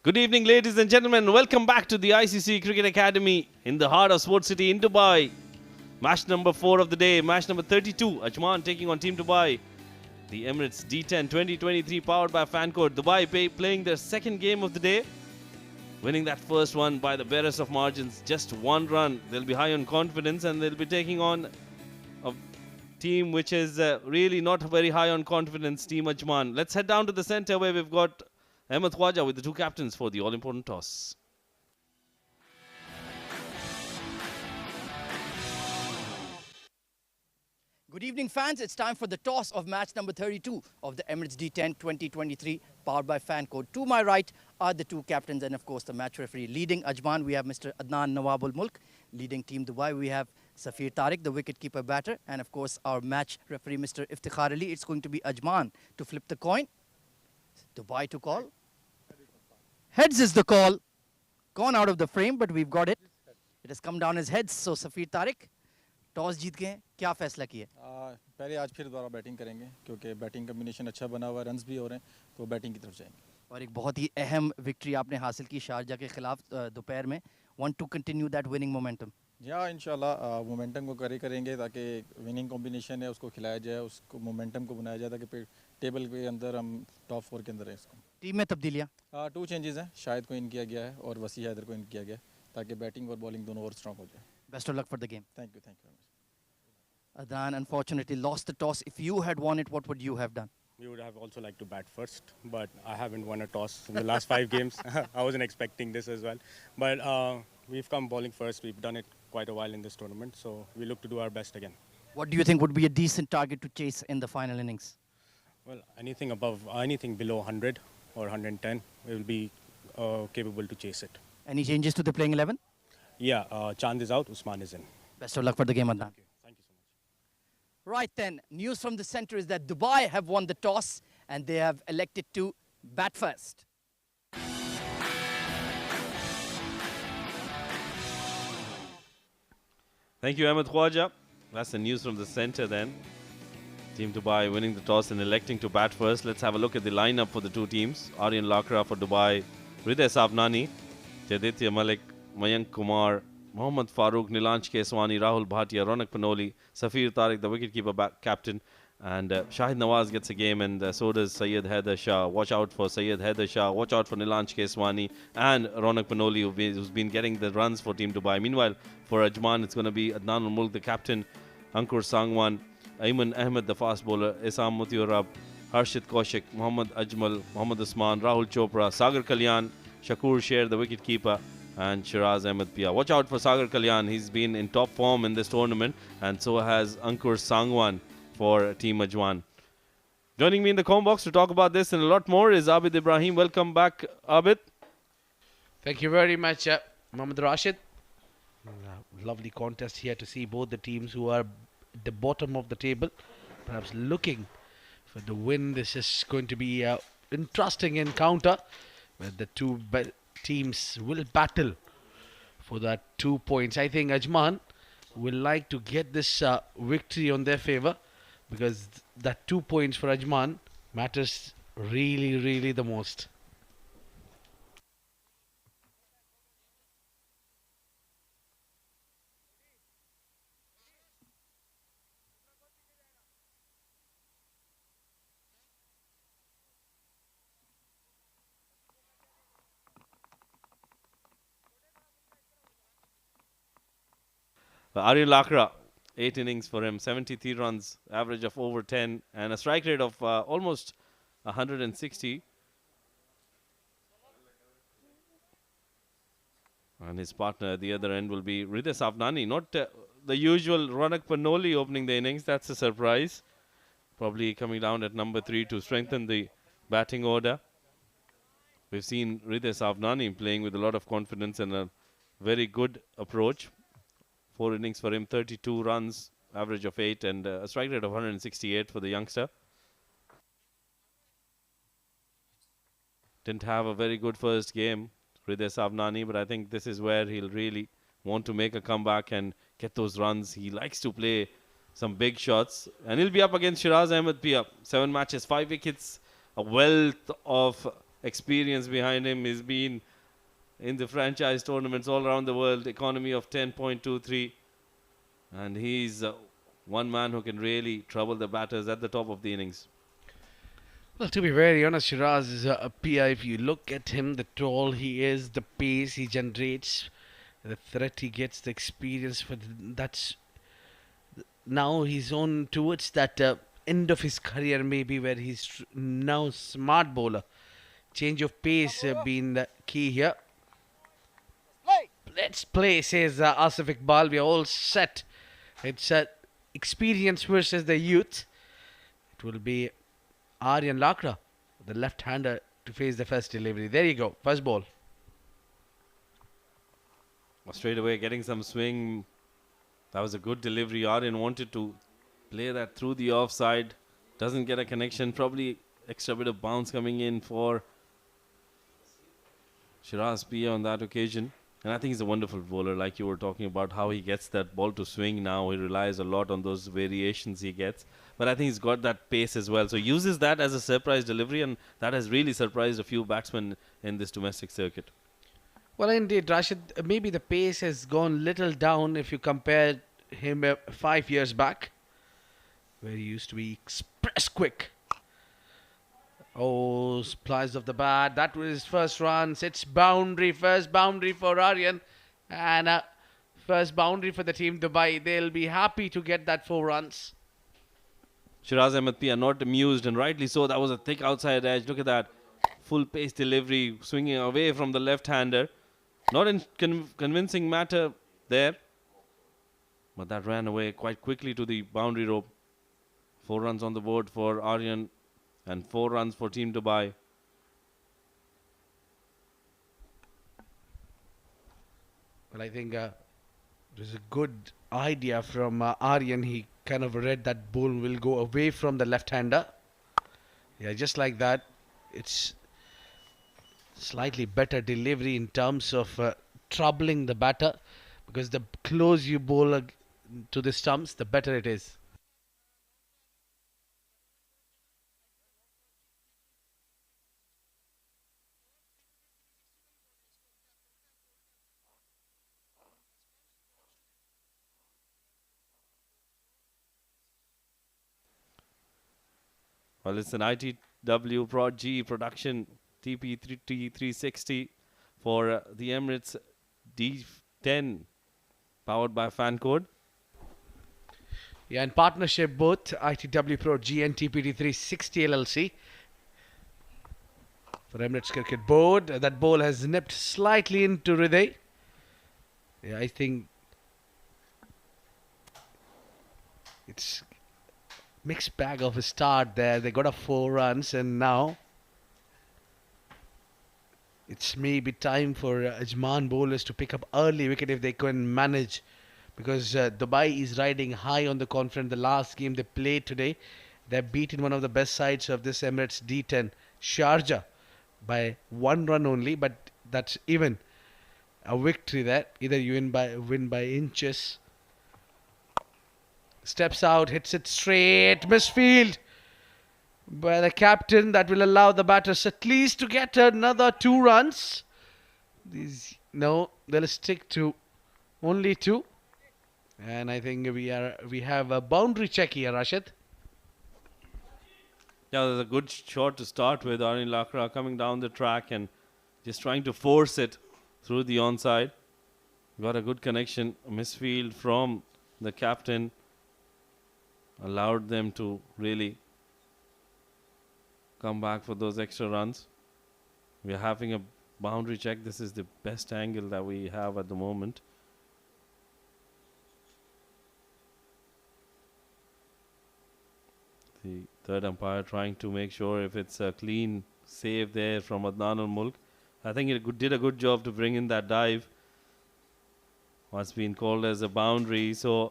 Good evening, ladies and gentlemen. Welcome back to the ICC Cricket Academy in the heart of Sports City in Dubai. Match number 4 of the day, match number 32. Ajman taking on Team Dubai. The Emirates D10 2023 powered by Fancode. Dubai playing their second game of the day. Winning that first one by the barest of margins. Just one run. They'll be high on confidence and they'll be taking on a team which is really not very high on confidence, Team Ajman. Let's head down to the center where we've got Ahmed Khwaja with the two captains for the all-important toss. Good evening, fans. It's time for the toss of match number 32 of the Emirates D10 2023, powered by Fancode. To my right are the two captains and, of course, the match referee. Leading Ajman, we have Mr. Adnan Nawabul Mulk. Leading Team Dubai, we have Safir Tariq, the wicket-keeper batter. And, of course, our match referee, Mr. Iftikhar Ali. It's going to be Ajman to flip the coin. Dubai to call. Heads is the call. Gone out of the frame, but we've got it. It has come down as heads. So, Safir Tariq, toss जीत गए, क्या फैसला किया? पहले आज फिर दोबारा batting करेंगे क्योंकि बैटिंग कॉम्बिनेशन अच्छा बना हुआ है, रन्स भी हो रहे हैं, तो बैटिंग की तरफ जाएंगे। और एक बहुत ही अहम विक्ट्री आपने हासिल की शारजा के खिलाफ दोपहर में। Want to continue that winning momentum? या इंशाल्लाह मोमेंटम को करेंगे ताकि विनिंग कॉम्बिनेशन है उसको खिलाया जाए, उसको मोमेंटम को बनाया जाए ताकि टेबल के अंदर हम टॉप 4 के अंदर हैं। इसको टीम में तब्दीलियाँ 2 चेंजेस हैं, शायद को इन किया गया है और वसी हैदर को इन किया गया है ताकि बैटिंग और बॉलिंग दोनों और स्ट्रॉन्ग हो जाए। Best of luck for the game. Thank you very much. Adnan unfortunately lost the toss. If you had won it, what would you have done? We would have also liked to bat first, but I haven't won a toss in the last 5 games. I wasn't expecting this as well. But we've come bowling first. We've done it quite a while in this tournament, so we look to do our best again. What do you think would be a decent target to chase in the final innings? Well, anything below 100 or 110, we will be capable to chase it. Any changes to the playing 11? Yeah, Chand is out, Usman is in. Best of luck for the game, Adnan. Thank you so much. Right then, news from the center is that Dubai have won the toss and they have elected to bat first. Thank you, Ahmed Khwaja. That's the news from the center then. Team Dubai winning the toss and electing to bat first. Let's have a look at the lineup for the two teams. Aryan Lakra for Dubai, Hriday Savnani, Jaditya Malik, Mayank Kumar, Mohammad Farooq, Nilansh Keswani, Rahul Bhatia, Ronak Panoli, Safir Tariq, the wicketkeeper captain, and Shahid Nawaz gets a game, and so does Syed Haider Shah. Watch out for Syed Haider Shah, watch out for Nilansh Keswani and Ronak Panoli, who's been getting the runs for Team Dubai. Meanwhile, for Ajman, it's going to be Adnan Mulk, the captain, Ankur Sangwan, Ayman Ahmed, the fast bowler, Isam Mutiurab, Harshit Kaushik, Muhammad Ajmal, Muhammad Usman, Rahul Chopra, Sagar Kalyan, Shakur Sher, the wicketkeeper, and Shiraz Ahmed Pia. Watch out for Sagar Kalyan. He's been in top form in this tournament, and so has Ankur Sangwan for Team Ajwan. Joining me in the com box to talk about this and a lot more is Abid Ibrahim. Welcome back, Abid. Thank you very much, Mohammad Rashid. Lovely contest here to see both the teams who are at the bottom of the table, perhaps looking for the win. This is going to be an interesting encounter where the two teams will battle for that 2 points. I think Ajman will like to get this victory on their favor because that 2 points for Ajman matters really, really the most. Aryan Lakra, 8 innings for him, 73 runs, average of over 10, and a strike rate of almost 160. And his partner at the other end will be Hriday Savnani. Not the usual Ronak Panoli opening the innings. That's a surprise. Probably coming down at number 3 to strengthen the batting order. We've seen Hriday Savnani playing with a lot of confidence and a very good approach. 4 innings for him, 32 runs, average of 8, and a strike rate of 168 for the youngster. Didn't have a very good first game, Hriday Savnani, but I think this is where he'll really want to make a comeback and get those runs. He likes to play some big shots, and he'll be up against Shiraz Ahmed Pia. 7 matches, 5 wickets, a wealth of experience behind him. He's been in the franchise tournaments all around the world, economy of 10.23. And he's one man who can really trouble the batters at the top of the innings. Well, to be very honest, Shiraz is a PI. If you look at him, the tall he is, the pace he generates, the threat he gets, the experience that's now he's on towards that end of his career, maybe where he's now smart bowler. Change of pace being the key here. Let's play, says Asif Iqbal. We are all set. It's experience versus the youth. It will be Aryan Lakra, the left-hander, to face the first delivery. There you go, first ball. Straight away getting some swing. That was a good delivery. Aryan wanted to play that through the offside. Doesn't get a connection. Probably extra bit of bounce coming in for Shiraz Pia on that occasion. And I think he's a wonderful bowler, like you were talking about, how he gets that ball to swing now. He relies a lot on those variations he gets. But I think he's got that pace as well. So he uses that as a surprise delivery, and that has really surprised a few batsmen in this domestic circuit. Well, indeed, Rashid, maybe the pace has gone little down if you compare him 5 years back, where he used to be express quick. Oh, splice of the bat. That was his first run. It's boundary. First boundary for Aryan. And first boundary for the team Dubai. They'll be happy to get that 4 runs. Shiraz Ahmed Pia not amused, and rightly so. That was a thick outside edge. Look at that. Full pace delivery, swinging away from the left-hander. Not in convincing matter there. But that ran away quite quickly to the boundary rope. 4 runs on the board for Aryan. And 4 runs for Team Dubai. Well, I think it was a good idea from Aryan. He kind of read that ball will go away from the left-hander. Yeah, just like that. It's slightly better delivery in terms of troubling the batter. Because the closer you bowl to the stumps, the better it is. Well, it's an ITW Prod G production TP360 for the Emirates D10 powered by Fan Code. Yeah, in partnership both ITW Pro G and TPD 360 LLC. For Emirates Cricket Board, that ball has nipped slightly into Hriday. Yeah, I think it's mixed bag of a start there. They got a 4 runs, and now it's maybe time for Ajman bowlers to pick up early wicket if they can manage, because Dubai is riding high on the confidence. The last game they played today, they've beaten one of the best sides of this Emirates D10, Sharjah, by 1 run only, but that's even a victory there. Either you win by inches. Steps out, hits it straight, misfield by the captain. That will allow the batters at least to get another 2 runs. No, they'll stick to only 2. And I think we have a boundary check here, Rashid. Yeah, there's a good shot to start with. Aryan Lakra coming down the track and just trying to force it through the onside. Got a good connection. A misfield from the captain allowed them to really come back for those extra runs. We are having a boundary check. This is the best angle that we have at the moment. The third umpire trying to make sure if it's a clean save there from Adnan al-Mulk. I think it did a good job to bring in that dive. What's been called as a boundary. So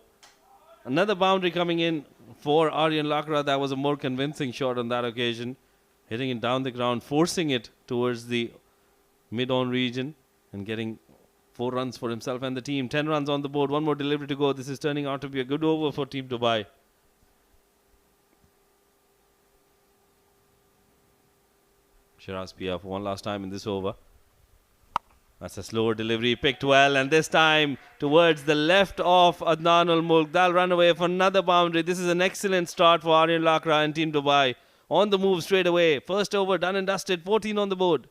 another boundary coming in for Aryan Lakra. That was a more convincing shot on that occasion. Hitting it down the ground, forcing it towards the mid-on region and getting 4 runs for himself and the team. 10 runs on the board. 1 more delivery to go. This is turning out to be a good over for Team Dubai. Shiraz Pia for one last time in this over. That's a slower delivery, picked well, and this time towards the left of Adnan Ul Mulk. They'll run away for another boundary. This is an excellent start for Aryan Lakra and Team Dubai. On the move straight away. First over done and dusted, 14 on the board.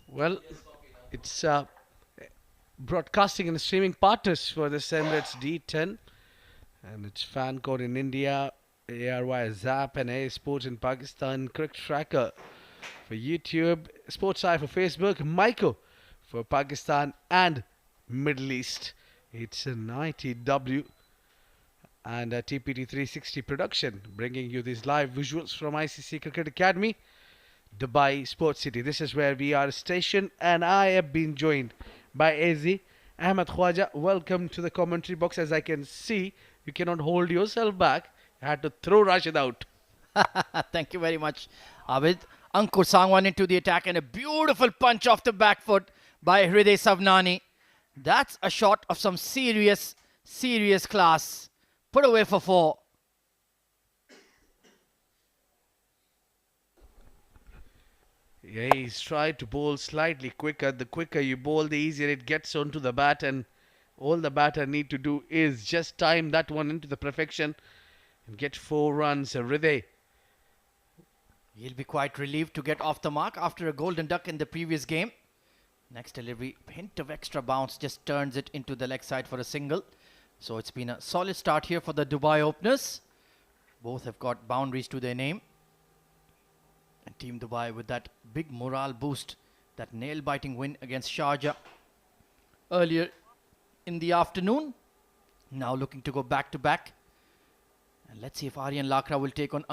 Well, it's broadcasting and streaming partners for this Emirates D10, and it's fan code in India, ARY Zap, and A Sports in Pakistan, CricTracker for YouTube, Sports Eye for Facebook, Michael for Pakistan and Middle East. It's an ITW and a TPT 360 production, bringing you these live visuals from ICC Cricket Academy, Dubai Sports City. This is where we are stationed, and I have been joined by AZ Ahmed Khwaja. Welcome to the commentary box. As I can see, you cannot hold yourself back. You had to throw Rashid out. Thank you very much, Abid. Ankur Sangwan into the attack, and a beautiful punch off the back foot by Hriday Savnani. That's a shot of some serious class. Put away for 4. Yeah, he's tried to bowl slightly quicker. The quicker you bowl, the easier it gets onto the bat, and all the batter need to do is just time that one into the perfection and get 4 runs. Hriday. He'll be quite relieved to get off the mark after a golden duck in the previous game. Next delivery, hint of extra bounce, just turns it into the leg side for a single. So it's been a solid start here for the Dubai openers. Both have got boundaries to their name. And Team Dubai with that big morale boost, that nail-biting win against Sharjah earlier in the afternoon. Now looking to go back to back. And let's see if Aryan Lakra will take on